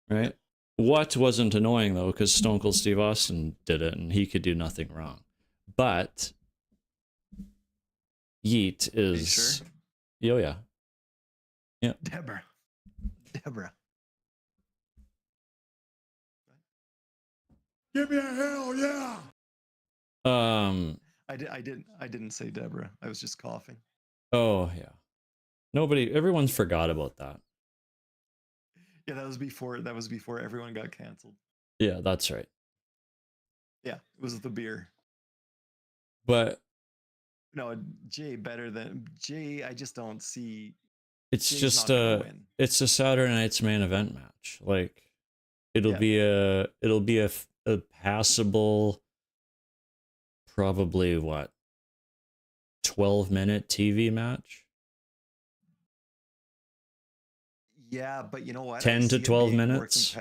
right? What wasn't annoying though, because Stone Cold Steve Austin did it, and he could do nothing wrong. But Yeet Are you is, sure? oh yeah, Deborah. Give me a hell yeah. I didn't say Deborah. I was just coughing. Oh yeah. Everyone's forgot about that. Yeah, that was before everyone got canceled. Yeah, that's right. Yeah, it was the beer. But no, Jay better than Jay. I just don't see. It's Jay's just not gonna win. it's a Saturday night's main event match. Like it'll be a passable, probably what, 12-minute TV match. Yeah, but you know what? 10 to 12 minutes.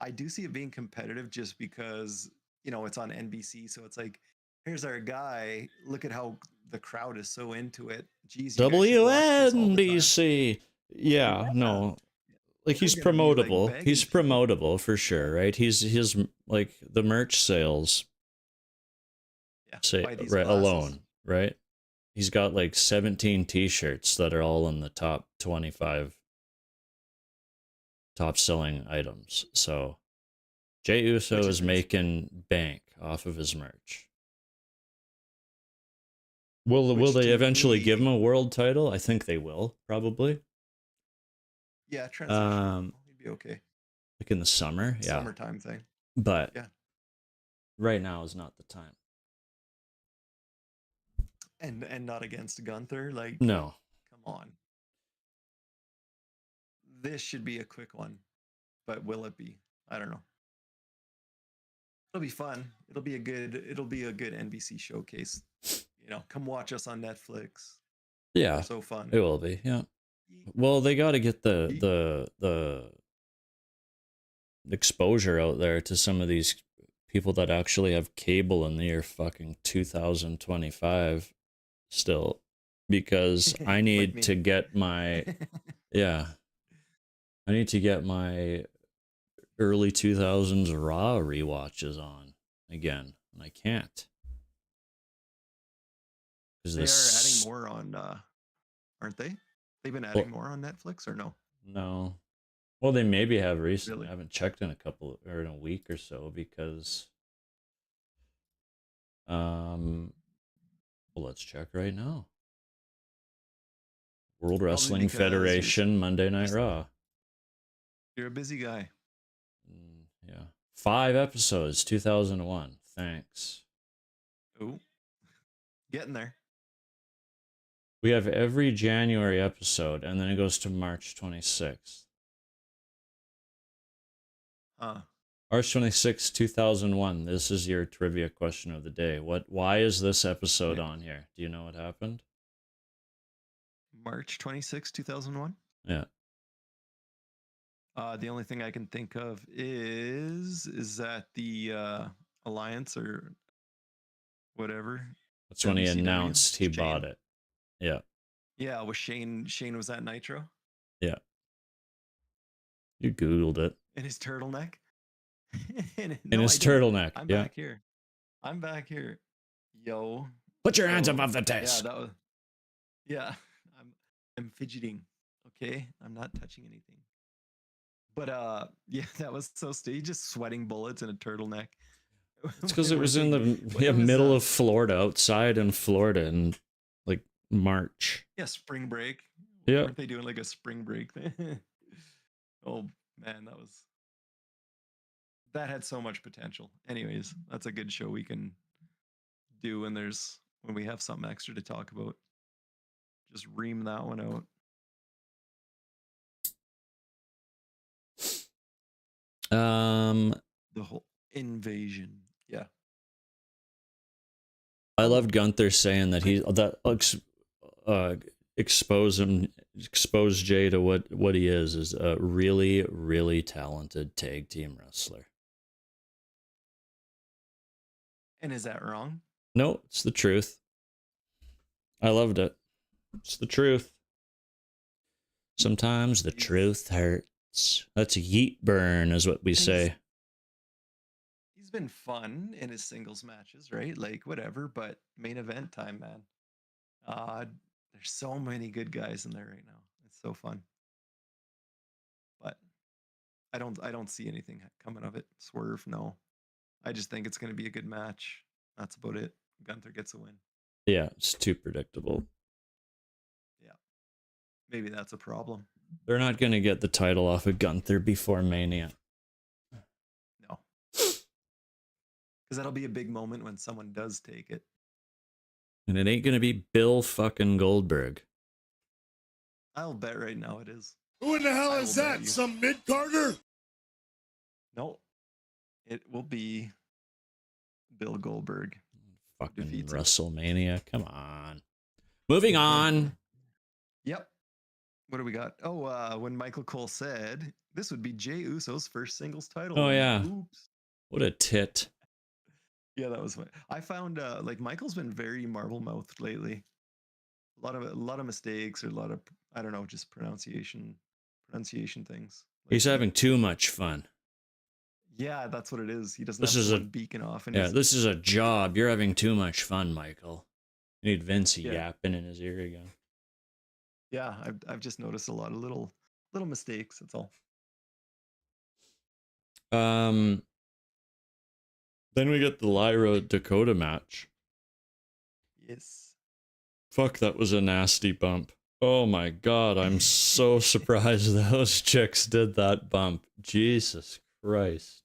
I do see it being competitive just because, it's on NBC. So it's like, here's our guy. Look at how the crowd is so into it. Geez, you guys should watch this all the time. WNBC. Yeah, no. Like he's They're gonna be, like, promotable. begging He's for it. promotable for sure, right? His like the merch sales Yeah, buy these right glasses. alone, right? He's got like 17 t-shirts that are all in the top 25 top selling items. So Jey Uso is making bank off of his merch. Will they eventually give him a world title? I think they will, probably. Yeah, transition. He'd be okay. Like in the summer, yeah. Summertime thing. But yeah, right now is not the time. And not against Gunther, like no. Come on. This should be a quick one, but will it be? I don't know. It'll be fun. It'll be a good NBC showcase. Come watch us on Netflix. Yeah. We're so fun. It will be, yeah. Well, they got to get the exposure out there to some of these people that actually have cable in the year fucking 2025 still, because I need to get my I need to get my early 2000s Raw rewatches on again, and I can't. They are adding more on, aren't they? They've been adding more on Netflix, or no? No. Well, they maybe have recently. Really? I haven't checked in in a week or so because. Well, let's check right now. World Wrestling Federation Monday Night Raw. You're a busy guy. Yeah. 5 episodes, 2001. Thanks. Ooh. Getting there. We have every January episode, and then it goes to March 26th. March 26th, 2001. This is your trivia question of the day. Why is this episode on here? Do you know what happened? March 26th, 2001? Yeah. The only thing I can think of is that the Alliance or whatever. That's when he announced he bought it. Yeah. Yeah, was Shane was at Nitro? Yeah. You Googled it. In his turtleneck? In his turtleneck. I'm back here. I'm back here. Yo. Put your hands above the desk. Yeah, that was. Yeah. I'm fidgeting. Okay. I'm not touching anything. But yeah, that was so staged. Just sweating bullets in a turtleneck. It's because it was in the middle of Florida, outside in Florida in like March. Yeah, spring break. Yeah. Weren't they doing like a spring break thing? Oh man, that had so much potential. Anyways, that's a good show we can do when we have something extra to talk about. Just ream that one out. The whole invasion. Yeah. I loved Gunther saying that expose Jay to what he is a really, really talented tag team wrestler. And is that wrong? No, it's the truth. I loved it. It's the truth. Sometimes the truth hurts. That's a yeet burn, is what we say. He's been fun in his singles matches, right? Like whatever, but main event time, man. There's so many good guys in there right now. It's so fun. But I don't see anything coming of it. Swerve, no. I just think it's going to be a good match. That's about it. Gunther gets a win. Yeah, it's too predictable. Yeah. Maybe that's a problem. They're not going to get the title off of Gunther before Mania. No. Because that'll be a big moment when someone does take it. And it ain't going to be Bill fucking Goldberg. I'll bet right now it is. Who in the hell I is will bet that? you. Some mid-carder? No. It will be Bill Goldberg. Fucking Defeats him. WrestleMania. Come on. Moving on. Yep. What do we got? Oh, when Michael Cole said this would be Jey Uso's first singles title. Oh, win. yeah. Oops. What a tit. Yeah, that was fun. I found like Michael's been very marble mouthed lately. A lot of mistakes or a lot of, I don't know, just pronunciation things. He's having too much fun. Yeah, that's what it is. He doesn't This have is someone beacon off. And Yeah, this is a job. You're having too much fun, Michael. You need Vince Yeah. yapping in his ear again. yeah, I've just noticed a lot of little mistakes. That's all. Then we get the Lyra Dakota match. Yes. Fuck, that was a nasty bump. Oh my god, I'm so surprised those chicks did that bump. Jesus Christ.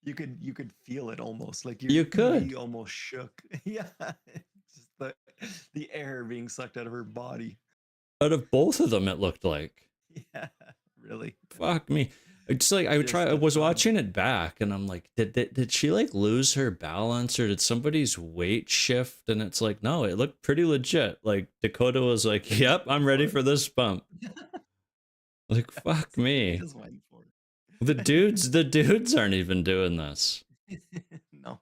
You could feel it almost like You could. you almost shook. Yeah, just the air being sucked out of her body. Out of both of them, it looked like. Yeah, really. Fuck me. It's like I was watching it back and I'm like, did she like lose her balance or did somebody's weight shift? And it's like, no, it looked pretty legit. Like Dakota was like, yep, I'm ready for this bump. Like, fuck me. Just waiting for it. The dudes aren't even doing this. No,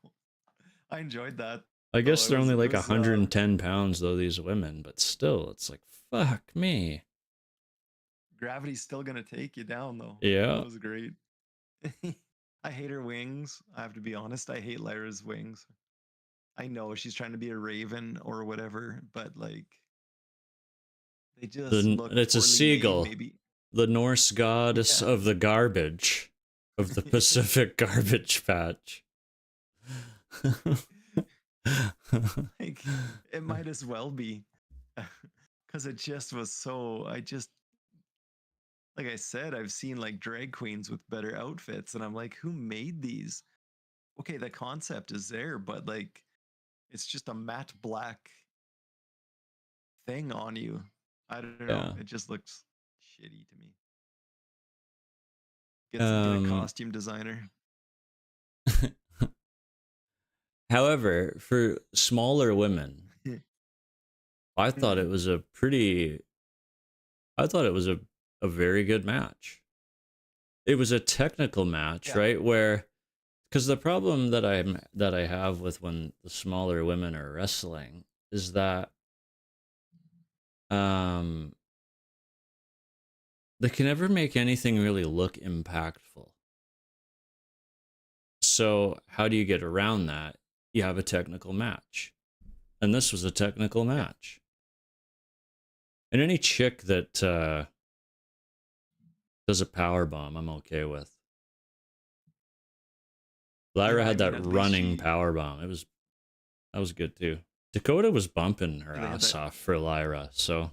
I enjoyed that. I guess it they're was- only it like was, 110 pounds though, these women, but still, it's like, fuck me. Gravity's still gonna take you down though. Yeah. That was great. I hate her wings. I have to be honest. I hate Lyra's wings. I know she's trying to be a raven or whatever, but like they just look. It's a poorly made, seagull. maybe. The Norse goddess Yeah. of the garbage, of the Pacific garbage patch. Like it might as well be, because it just was so. Like I said, I've seen like drag queens with better outfits, and I'm like, who made these? Okay, the concept is there, but like, it's just a matte black thing on you. I don't know. Yeah. It just looks shitty to me. Get a costume designer. However, for smaller women, I thought it was a very good match. It was a technical match, Yeah. right? Where, because the problem that I have with when the smaller women are wrestling is that they can never make anything really look impactful. So how do you get around that? You have a technical match. And this was a technical match. And any chick that does a power bomb, I'm okay with. Lyra Yeah, had I mean, that at least running she- power bomb. That was good too. Dakota was bumping her Yeah, they had ass that- off for Lyra, so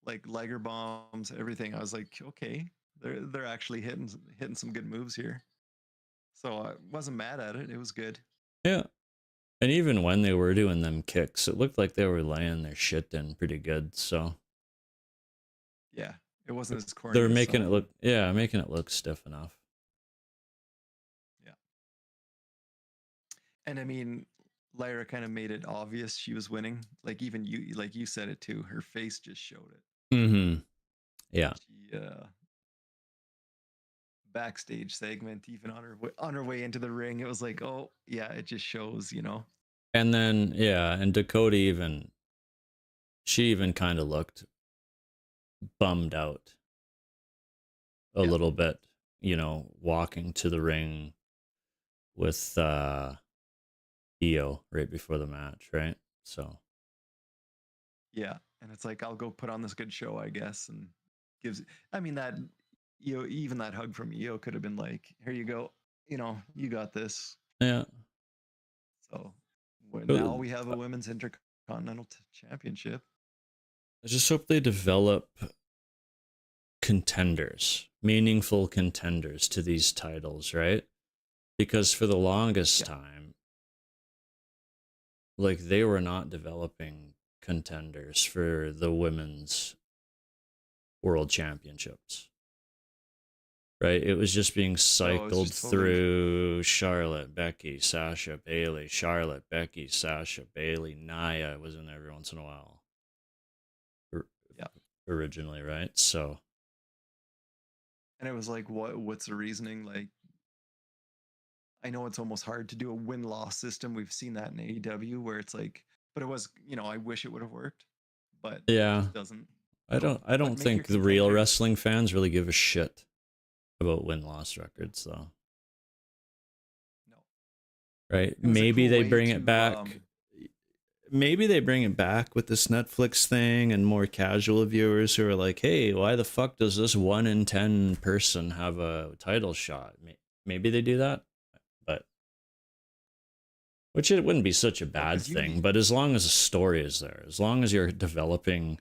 Like Liger bombs, everything. I was like, okay, they're actually hitting some good moves here. So I wasn't mad at it. It was good. yeah. And even when they were doing them kicks, it looked like they were laying their shit in pretty good. So Yeah, it wasn't as corny. they're as making some. making it look stiff enough. And I mean, Lyra kind of made it obvious she was winning. Like even you said it too. Her face just showed it. Mm-hmm. Yeah. She backstage segment, even on her way into the ring, it was like, oh yeah, it just shows, And then and Dakota she even kind of looked bummed out a Yeah. little bit, walking to the ring with Io right before the match, right? So Yeah, and it's like I'll go put on this good show, I guess, and gives. I mean that even that hug from Io could have been like, here you go, you got this. Yeah. So now we have a women's intercontinental championship. I just hope they develop contenders, meaningful contenders to these titles, right? Because for the longest time, like, they were not developing contenders for the women's world championships, right? It was just being cycled through Charlotte, Becky, Sasha, Bailey, Charlotte, Becky, Sasha, Bailey, Nia was in there every once in a while. Originally, right? So, and it was like, what's the reasoning? Like, I know it's almost hard to do a win-loss system. We've seen that in AEW where it's like, but it was, I wish it would have worked, but yeah, it just doesn't. I don't think the real wrestling fans really give a shit about win-loss records, though. No. Right? Maybe they bring it back. Maybe they bring it back with this Netflix thing and more casual viewers who are like, hey, why the fuck does this 1 in 10 person have a title shot? Maybe they do that, but which it wouldn't be such a bad thing. But as long as a story is there, as long as you're developing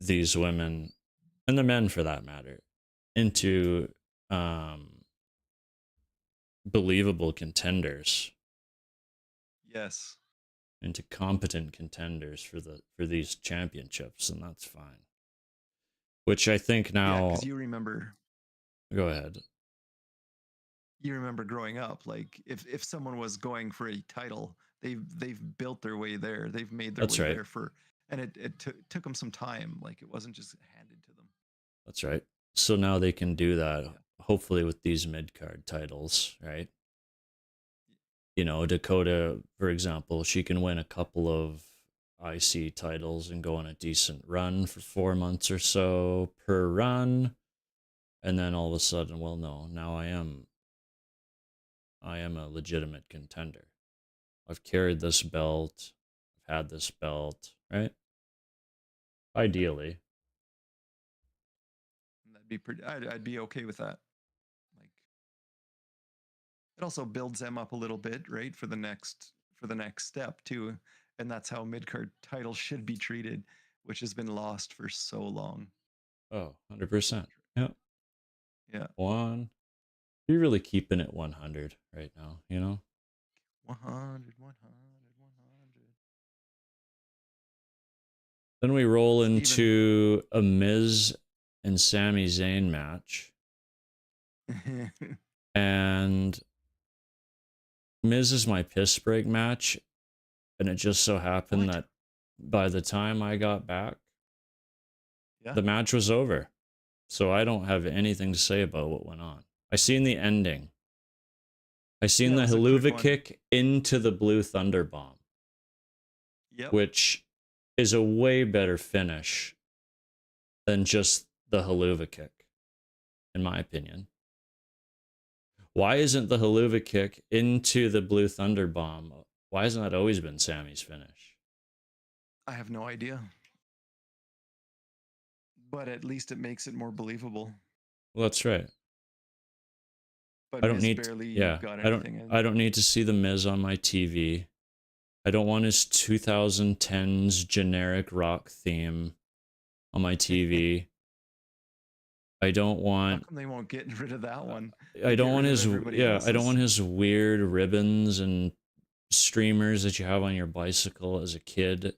these women, and the men for that matter, into believable contenders. Yes. Into competent contenders for these championships, and that's fine. Which I think now, because you remember. Go ahead. You remember growing up, like if someone was going for a title, they've built their way there. They've made their way there and it took them some time. Like, it wasn't just handed to them. That's right. So now they can do that, hopefully, with these mid-card titles, right? Dakota, for example, she can win a couple of IC titles and go on a decent run for 4 months or so per run. And then all of a sudden, well, no, now I am a legitimate contender. I've carried this belt. I've had this belt, right? Ideally. That'd be pretty. I'd be okay with that. Like, it also builds them up a little bit, right, for the next step too, and that's how mid-card titles should be treated, which has been lost for so long. Oh, 100%. Yeah. Yeah. You're really keeping it 100 right now, 100. Then we roll into a Miz and Sami Zayn match. And Miz is my piss break match. And it just so happened that by the time I got back, the match was over. So I don't have anything to say about what went on. I seen the ending. I seen the Helluva kick into the Blue Thunder Bomb. Which is a way better finish than just the Helluva kick, in my opinion. Why isn't the Helluva kick into the Blue Thunder Bomb? Why hasn't that always been Sammy's finish? I have no idea. But at least it makes it more believable. Well, that's right. But I don't need I don't need to see the Miz on my TV. I don't want his 2010s generic rock theme on my TV. I don't want. How come they won't get rid of that one? I don't want his I don't want his weird ribbons and streamers that you have on your bicycle as a kid.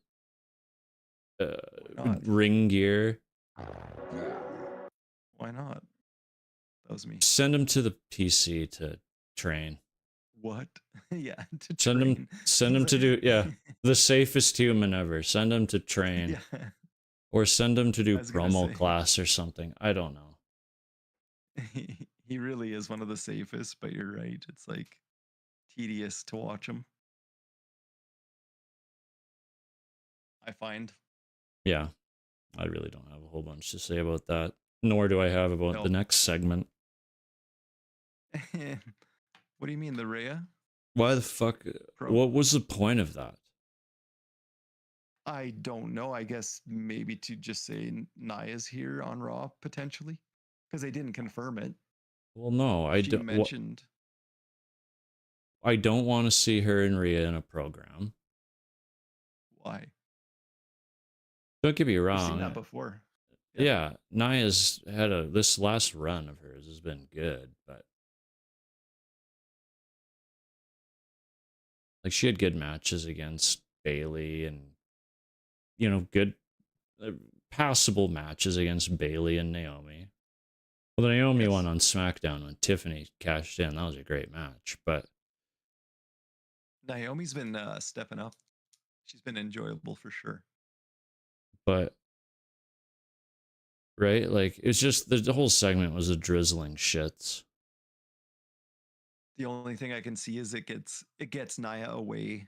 Ring gear. Why not? That was me. Send him to the PC to train. What? Yeah, to train. Send him to do the safest human ever. Send him to train. Yeah. Or send him to do promo class or something. I don't know. He really is one of the safest, but you're right. It's like tedious to watch him. I find. Yeah. I really don't have a whole bunch to say about that. Nor do I have about the next segment. What do you mean, the Rhea? Why the fuck? What was the point of that? I don't know. I guess maybe to just say Nia's here on Raw, potentially. Because they didn't confirm it. Well, no, She mentioned. I don't want to see her and Rhea in a program. Why? Don't get me We've seen wrong. that before. Yeah, Nia's had this last run of hers has been good, but like she had good matches against Bailey and good passable matches against Bailey and Naomi. Well, the Naomi one on SmackDown when Tiffany cashed in, that was a great match, but Naomi's been stepping up. She's been enjoyable for sure. But right, like it's just the whole segment was a drizzling shits. The only thing I can see is it gets Nia away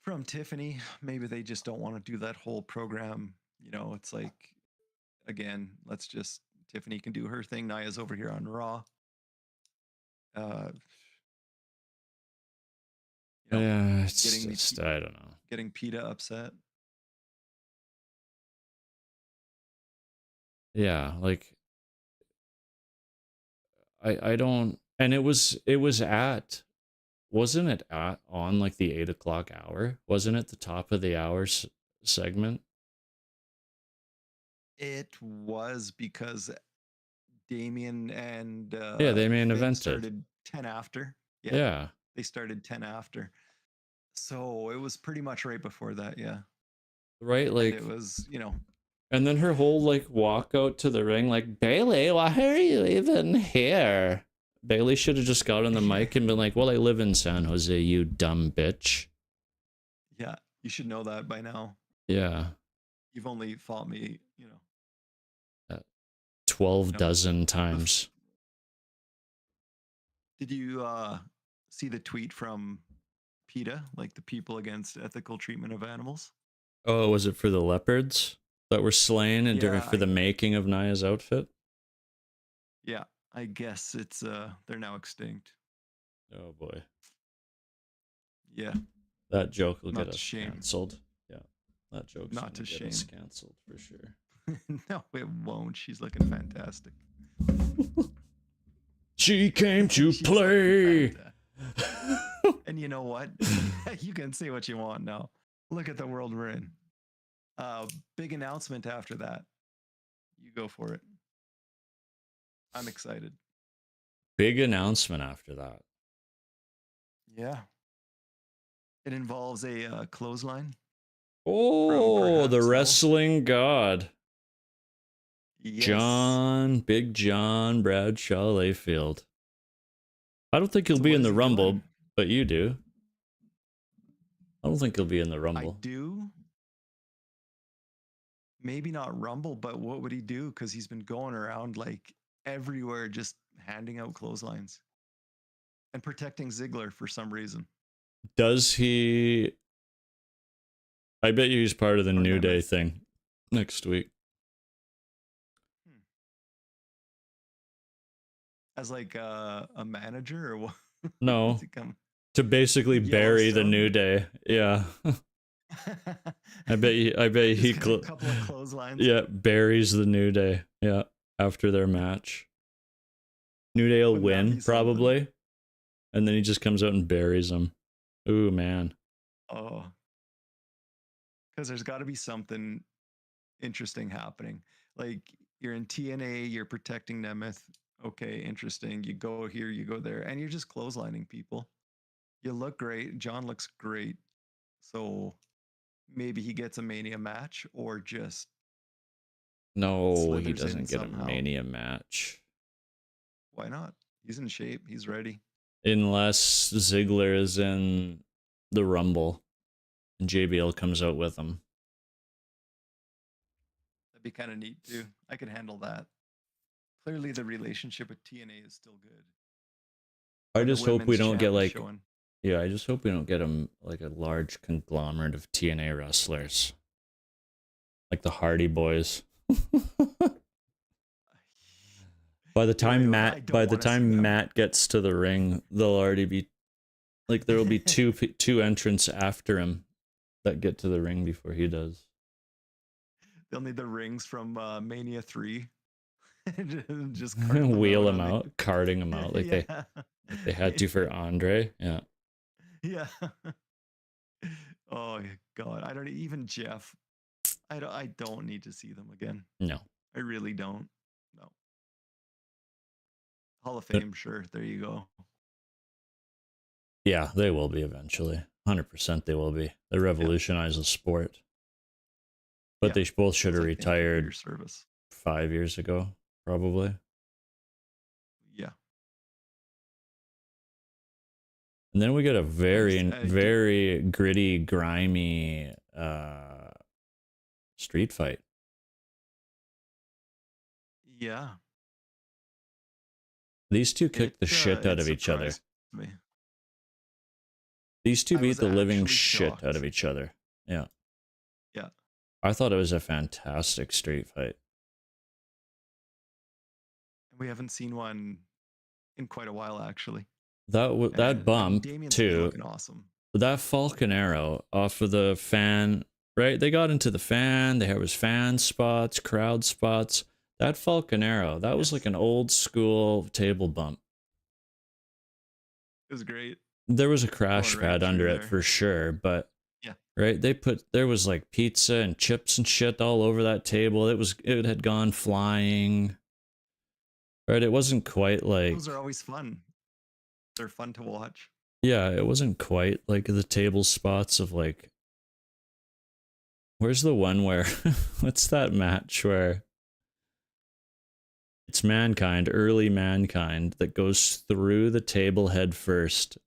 from Tiffany. Maybe they just don't want to do that whole program. It's like, again, Tiffany can do her thing. Nia's over here on Raw. Yeah, it's just, I don't know. Getting PETA upset. Yeah, like I don't, and wasn't it on like the 8 o'clock hour? Wasn't it the top of the hour segment? It was because Damien and they main evented. Started 10 after. Yeah. They started 10 after. So it was pretty much right before that, yeah. Right, like and it was, And then her whole like walk out to the ring, like, Bailey, why are you even here? Bailey should have just got on the mic and been like, well, I live in San Jose, you dumb bitch. Yeah, you should know that by now. Yeah. You've only fought me, 12 dozen times. Did you see the tweet from PETA, like the People Against Ethical Treatment of Animals? Oh, was it for the leopards that were slain and for the making of Nia's outfit? Yeah, I guess it's they're now extinct. Oh boy. Yeah. That joke will get us canceled. Yeah. That joke's not to shame. Us canceled for sure. No, it won't. She's looking fantastic. She came to play. And you know what? You can say what you want now. Look at the world we're in. Big announcement after that. You go for it. I'm excited. Big announcement after that. Yeah. It involves a clothesline. Oh, the wrestling god. Yes. Big John Bradshaw Layfield. I don't think he'll be in the Rumble, but you do. I don't think he'll be in the Rumble. I do. Maybe not Rumble, but what would he do? Because he's been going around like everywhere, just handing out clotheslines and protecting Ziggler for some reason. Does he? I bet you he's part of the New Day thing next week. As like a manager or what? No, to basically bury the New Day. Yeah. I bet he a couple of clotheslines. Yeah, buries the New Day. Yeah, after their match. New Day will win probably, and then he just comes out and buries them. Ooh, man. Oh, because there's got to be something interesting happening. Like you're in TNA, you're protecting Nemeth. Okay, interesting. You go here, you go there, and you're just clotheslining people. You look great. John looks great. So maybe he gets a Mania match or just... No, he doesn't get a Mania match. Why not? He's in shape. He's ready. Unless Ziggler is in the Rumble and JBL comes out with him. That'd be kind of neat too. I could handle that. Clearly the relationship with TNA is still good. I just hope we don't get like... Yeah, I just hope we don't get him like a large conglomerate of TNA wrestlers. Like the Hardy Boys. By the time Matt gets to the ring, they'll already be like there will be two entrants after him that get to the ring before he does. They'll need the rings from Mania 3. Just carting them wheel them on the- out, carting them out like yeah. they had to for Andre. Yeah. Yeah. Oh God, I don't even Jeff. I don't need to see them again. No. I really don't. No. Hall of But- Fame, sure. There you go. Yeah, they will be eventually. 100% they will be. They revolutionize the sport. But Yeah. they both should have It's like, thank you for your retired service. 5 years ago, probably. Yeah. And then we get a very, Nice. very gritty, grimy street fight. Yeah. These two kicked the It, shit out it of each other. surprised me. These two I beat was the living actually shit out shocked. of each other. Yeah. Yeah. I thought it was a fantastic street fight. We haven't seen one in quite a while, actually. That And, I mean, that bump Damien's been too. looking awesome. That Falcon Arrow off of the fan, right? They got into the fan. There was fan spots, crowd spots. That Falcon Arrow, that was Yes. like an old school table bump. It was great. There was a crash Going right pad under through it there. for sure, but Yeah. right, there was like pizza and chips and shit all over that table. It had gone flying. Right, it wasn't quite like, Those are always fun. They're fun to watch. yeah, it wasn't quite like the table spots of like, where's the one where what's that match where it's Mankind, early Mankind, that goes through the table head first,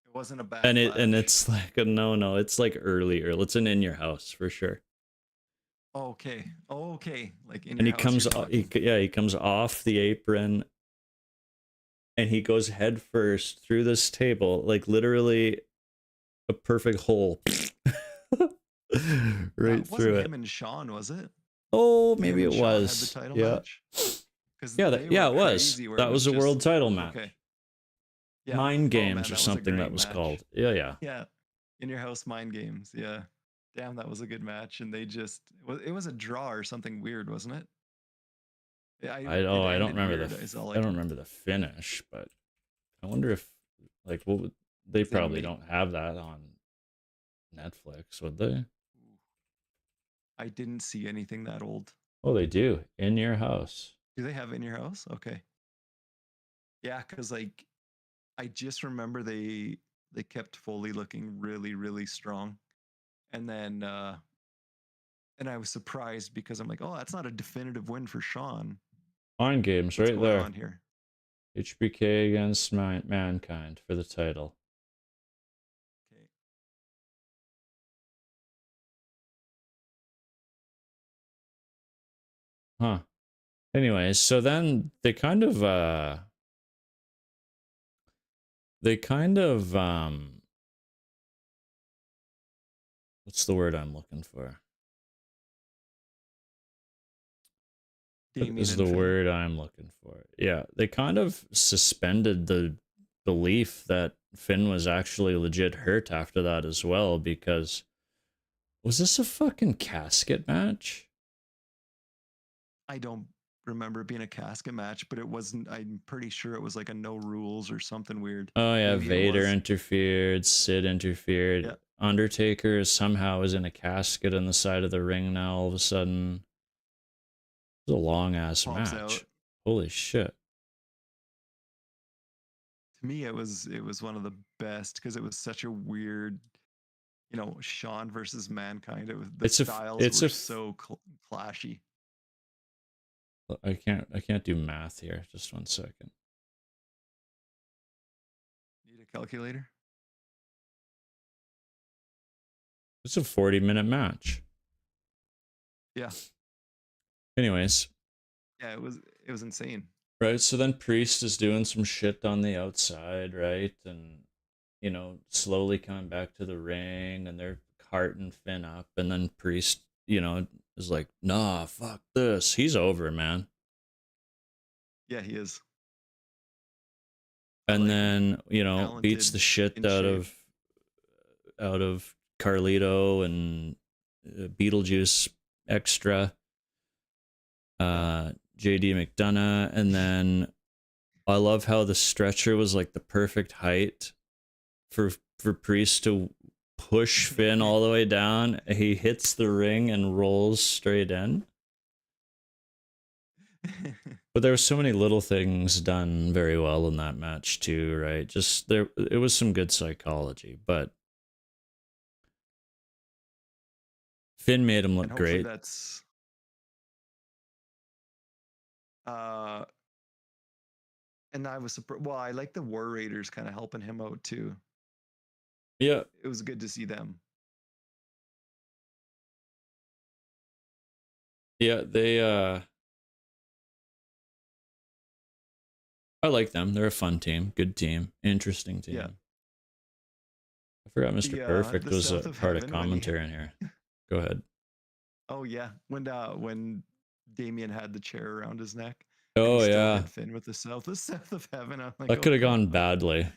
It wasn't a bad and flash. it's like a no, it's like early, it's an In Your House for sure. Okay. Okay. Like in And he your house, comes you're talking. he comes off the apron and he goes head first through this table, like literally a perfect hole right That wasn't through it. him and Sean, was it? Oh, Him maybe and it Shawn had was. the title Yeah. match? 'Cause Yeah, they yeah, were it was. crazy where That it was a just- world title match. Okay. Yeah. Mind Oh, Games man, or that was a something great that was match. called. Yeah, yeah. Yeah. In Your House Mind Games. Yeah. Damn, that was a good match. And they just it was a draw or something weird, wasn't it? Yeah, I it don't ended remember weird, is all I don't remember the finish, but I wonder if like what would they They probably may- don't have that on Netflix, would they? I didn't see anything that old. Oh, they do. In Your House. Do they have In Your House? Okay. Yeah, because like I just remember they kept Foley looking really, really strong. And then and I was surprised because I'm like, oh, that's not a definitive win for Sean. Mind Games What's right going there. on here? HBK against Mankind for the title. Okay. Huh. Anyways, so then they kind of what's the word I'm looking for? What Damien is and the Finn. word I'm looking for? Yeah, they kind of suspended the belief that Finn was actually legit hurt after that as well, because was this a fucking casket match? I don't remember it being a casket match, but it wasn't. I'm pretty sure it was like a no rules or something weird. Oh yeah, Maybe it Vader was. interfered, Sid interfered. Yeah. Undertaker somehow is in a casket on the side of the ring now all of a sudden. It was a long ass Pops match. out. Holy shit. To me, it was one of the best because it was such a weird, Sean versus Mankind. It was the styles were so clashy. I can't do math here. Just 1 second. Need a calculator? It's a 40-minute match. Yeah. Anyways, Yeah, it was insane. right, so then Priest is doing some shit on the outside, right? And, slowly coming back to the ring, and they're carting Finn up, and then Priest, is like, nah, fuck this. He's over, man. Yeah, he is. And Like, then, beats talented, the shit in out of Carlito and Beetlejuice extra. JD McDonough, and then I love how the stretcher was like the perfect height for Priest to push Finn all the way down. He hits the ring and rolls straight in. But there were so many little things done very well in that match too, right? Just there, it was some good psychology, but Finn made him look And hopefully great. that's and I was surprised. Well, I like the War Raiders kind of helping him out too. Yeah, It was good to see them. yeah, they I like them. They're a fun team, good team, interesting team. Yeah. I forgot Mr. Perfect the was a South of part of Heaven when commentary in here. Go ahead. Oh yeah, when Damien had the chair around his neck. Oh and he still yeah, hit Finn with the South of Heaven. I'm like, that could have come gone on. badly.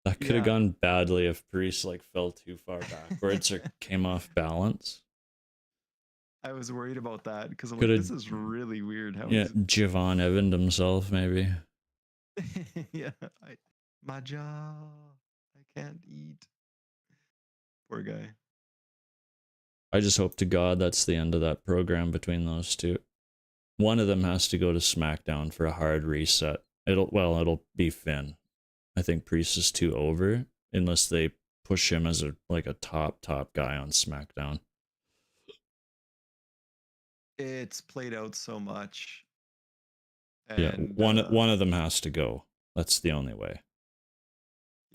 That could have Yeah. gone badly if Priest like fell too far backwards or came off balance. I was worried about that because I'm Coulda- like, this is really weird. How Yeah, Javon Evaned himself maybe. yeah, my jaw, I can't eat. Poor guy. I just hope to God that's the end of that program between those two. One of them has to go to SmackDown for a hard reset. It'll be Finn. I think Priest is too over unless they push him as a top guy on SmackDown. It's played out so much. Yeah, And, one of them has to go. That's the only way.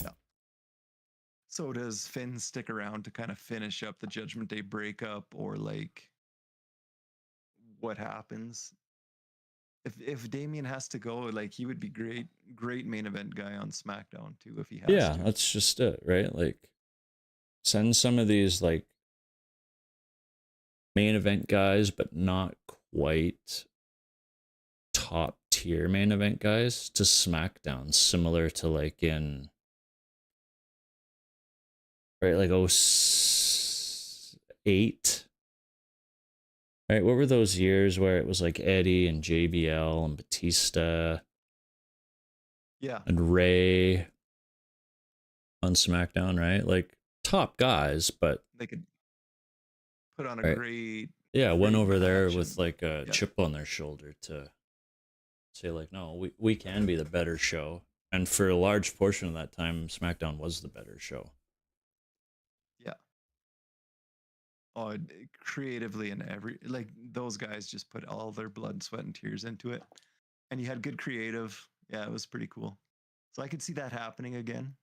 Yeah. So does Finn stick around to kind of finish up the Judgment Day breakup, or like what happens? If Damien has to go, like he would be great main event guy on SmackDown too if he has Yeah, to. that's just it, right? Like send some of these like main event guys, but not quite top tier main event guys to SmackDown, similar to like in right like 08. Right, what were those years where it was like Eddie and JBL and Batista Yeah. and Ray on SmackDown, right? Like top guys, but They could put on a right. great Went great over there match with and- like a yeah. chip on their shoulder to say like, no, we can be the better show. And for a large portion of that time, SmackDown was the better show. Yeah. Oh, creatively and like those guys just put all their blood, sweat, and tears into it. And you had good creative. Yeah, it was pretty cool. So I could see that happening again.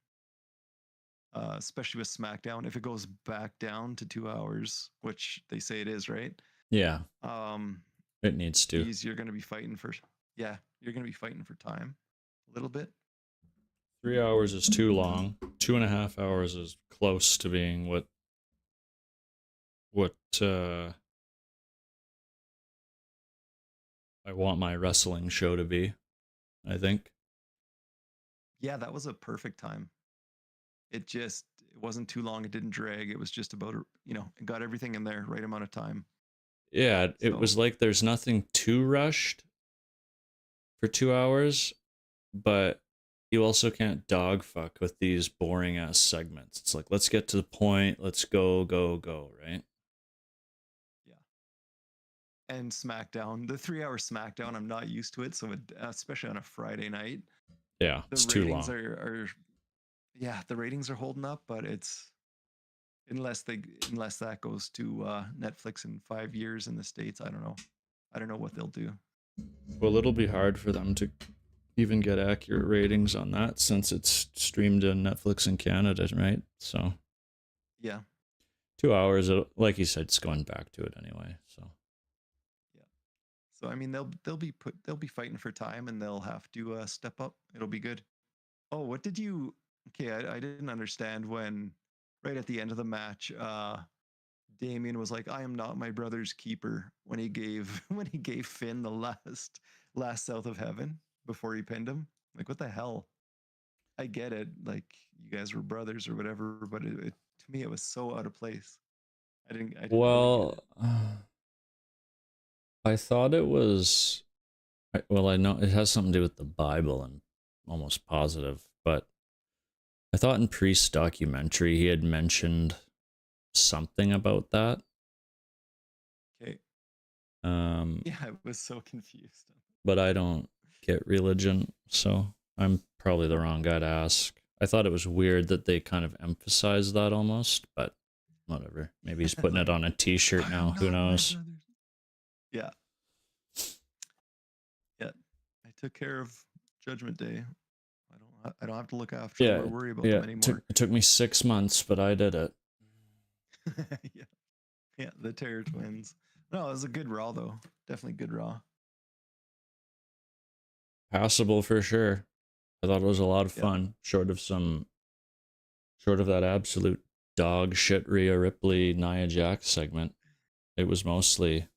Especially with SmackDown. If it goes back down to 2 hours, which they say it is, right? Yeah. Um It needs to. You're gonna be fighting for time a little bit. 3 hours is too long. 2.5 hours is close to being what I want my wrestling show to be, I think. Yeah, that was a perfect time. It wasn't too long. It didn't drag. It was just about, it got everything in there, right amount of time. Yeah, it So- was like there's nothing too rushed for 2 hours, but you also can't dogfuck with these boring ass segments. It's like, let's get to the point. Let's go, right? And SmackDown, the 3 hour SmackDown, I'm not used to it. So especially on a Friday night, Yeah, the it's too ratings long. are the ratings are holding up, but it's unless that goes to Netflix in 5 years in the States, I don't know what they'll do. Well, it'll be hard for them to even get accurate ratings on that since it's streamed on Netflix in Canada, right? So Yeah. 2 hours, like you said, it's going back to it anyway. So So I mean, they'll be fighting for time, and they'll have to step up. It'll be good. Oh, what did you? Okay, I didn't understand when right at the end of the match, Damien was like, "I am not my brother's keeper" when he gave Finn the last South of Heaven before he pinned him. Like, what the hell? I get it, like you guys were brothers or whatever, but to me it was so out of place. I didn't really get well, it. I thought it was. Well, I know it has something to do with the Bible. I'm almost positive, but I thought in Priest's documentary he had mentioned something about that. Okay. Um, Yeah, I was so confused. but I don't get religion, so I'm probably the wrong guy to ask. I thought it was weird that they kind of emphasized that almost, but whatever. Maybe he's putting it Like, on a t-shirt "I now. am Who not my knows? brothers." Yeah. Yeah. I took care of Judgment Day. I don't have to look after them Yeah, or worry about yeah. them anymore. It took me 6 months, but I did it. Yeah. Yeah, the Terror Twins. No, it was a good Raw though. Definitely good Raw. Passable for sure. I thought it was a lot of Yeah. fun, short of that absolute dog shit Rhea Ripley Nia Jax segment. It was mostly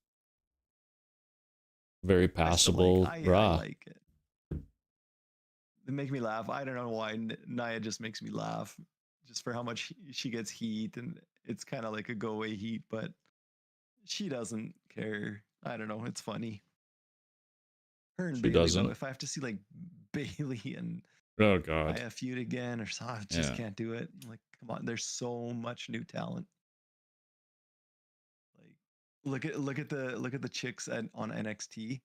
very passable I Raw. like it. They make me laugh. I don't know why Nia just makes me laugh, just for how much she gets heat, and it's kind of like a go away heat, but she doesn't care. I don't know. It's funny. Her and She Bailey though. doesn't. If I have to see like Bailey and Oh God. Nia feud again or something, I just Yeah. can't do it. Like, come on, there's so much new talent. Like, look at the chicks on NXT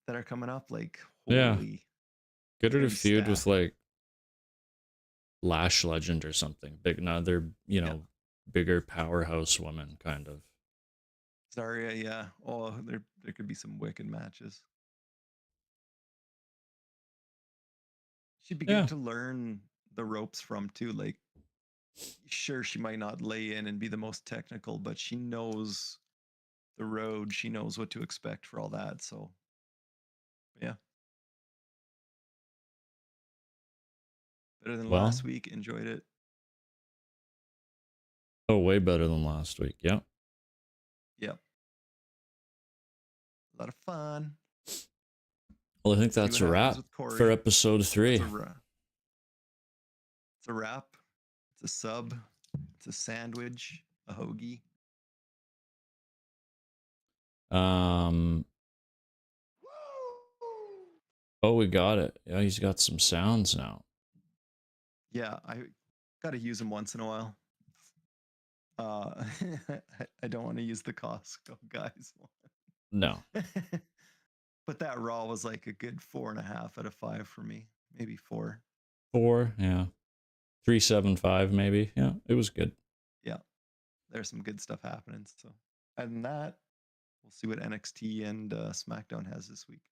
that are coming up. Like, Yeah. holy, Get her they're to gonna be feud with stacked. like Lash Legend or something. Big another, bigger powerhouse woman kind of. Zarya, yeah. Oh, there could be some wicked matches. She'd be Yeah. good to learn the ropes from too. Like, sure, she might not lay in and be the most technical, but she knows the road. She knows what to expect for all that. So, yeah, better than Well, last week. Enjoyed it. oh, way better than last week. Yeah. Yep, a lot of fun. Well, I think See that's what a happens wrap with Corey. for episode 3. It's a wrap. It's a sub. It's a sandwich. A hoagie. Oh, we got it. Yeah, he's got some sounds now. Yeah, I gotta use them once in a while. I don't want to use the Costco guys one. No. But that Raw was like a good 4.5 out of 5 for me. Maybe 4. 4, yeah. 375 maybe. Yeah, it was good. Yeah. There's some good stuff happening. So other than that, we'll see what NXT and SmackDown has this week.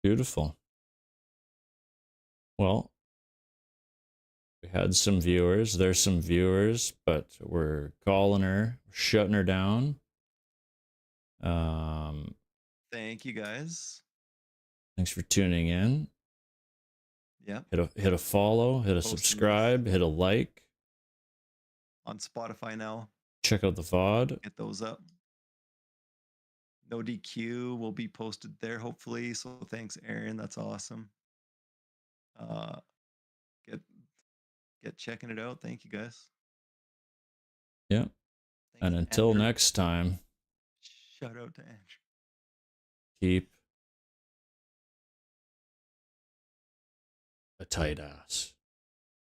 Beautiful. Well, we had some viewers. There's some viewers, but we're calling her, shutting her down. Thank you guys. Thanks for tuning in. Yeah. Hit a follow, hit a Posting subscribe, hit a like. On Spotify now. Check out the VOD. Get those up. No DQ will be posted there, hopefully. So thanks, Aaron. That's awesome. Get checking it out. Thank you guys. Yeah. Thanks, And until Andrew. next time, Shout out to Andrew. keep a tight ass.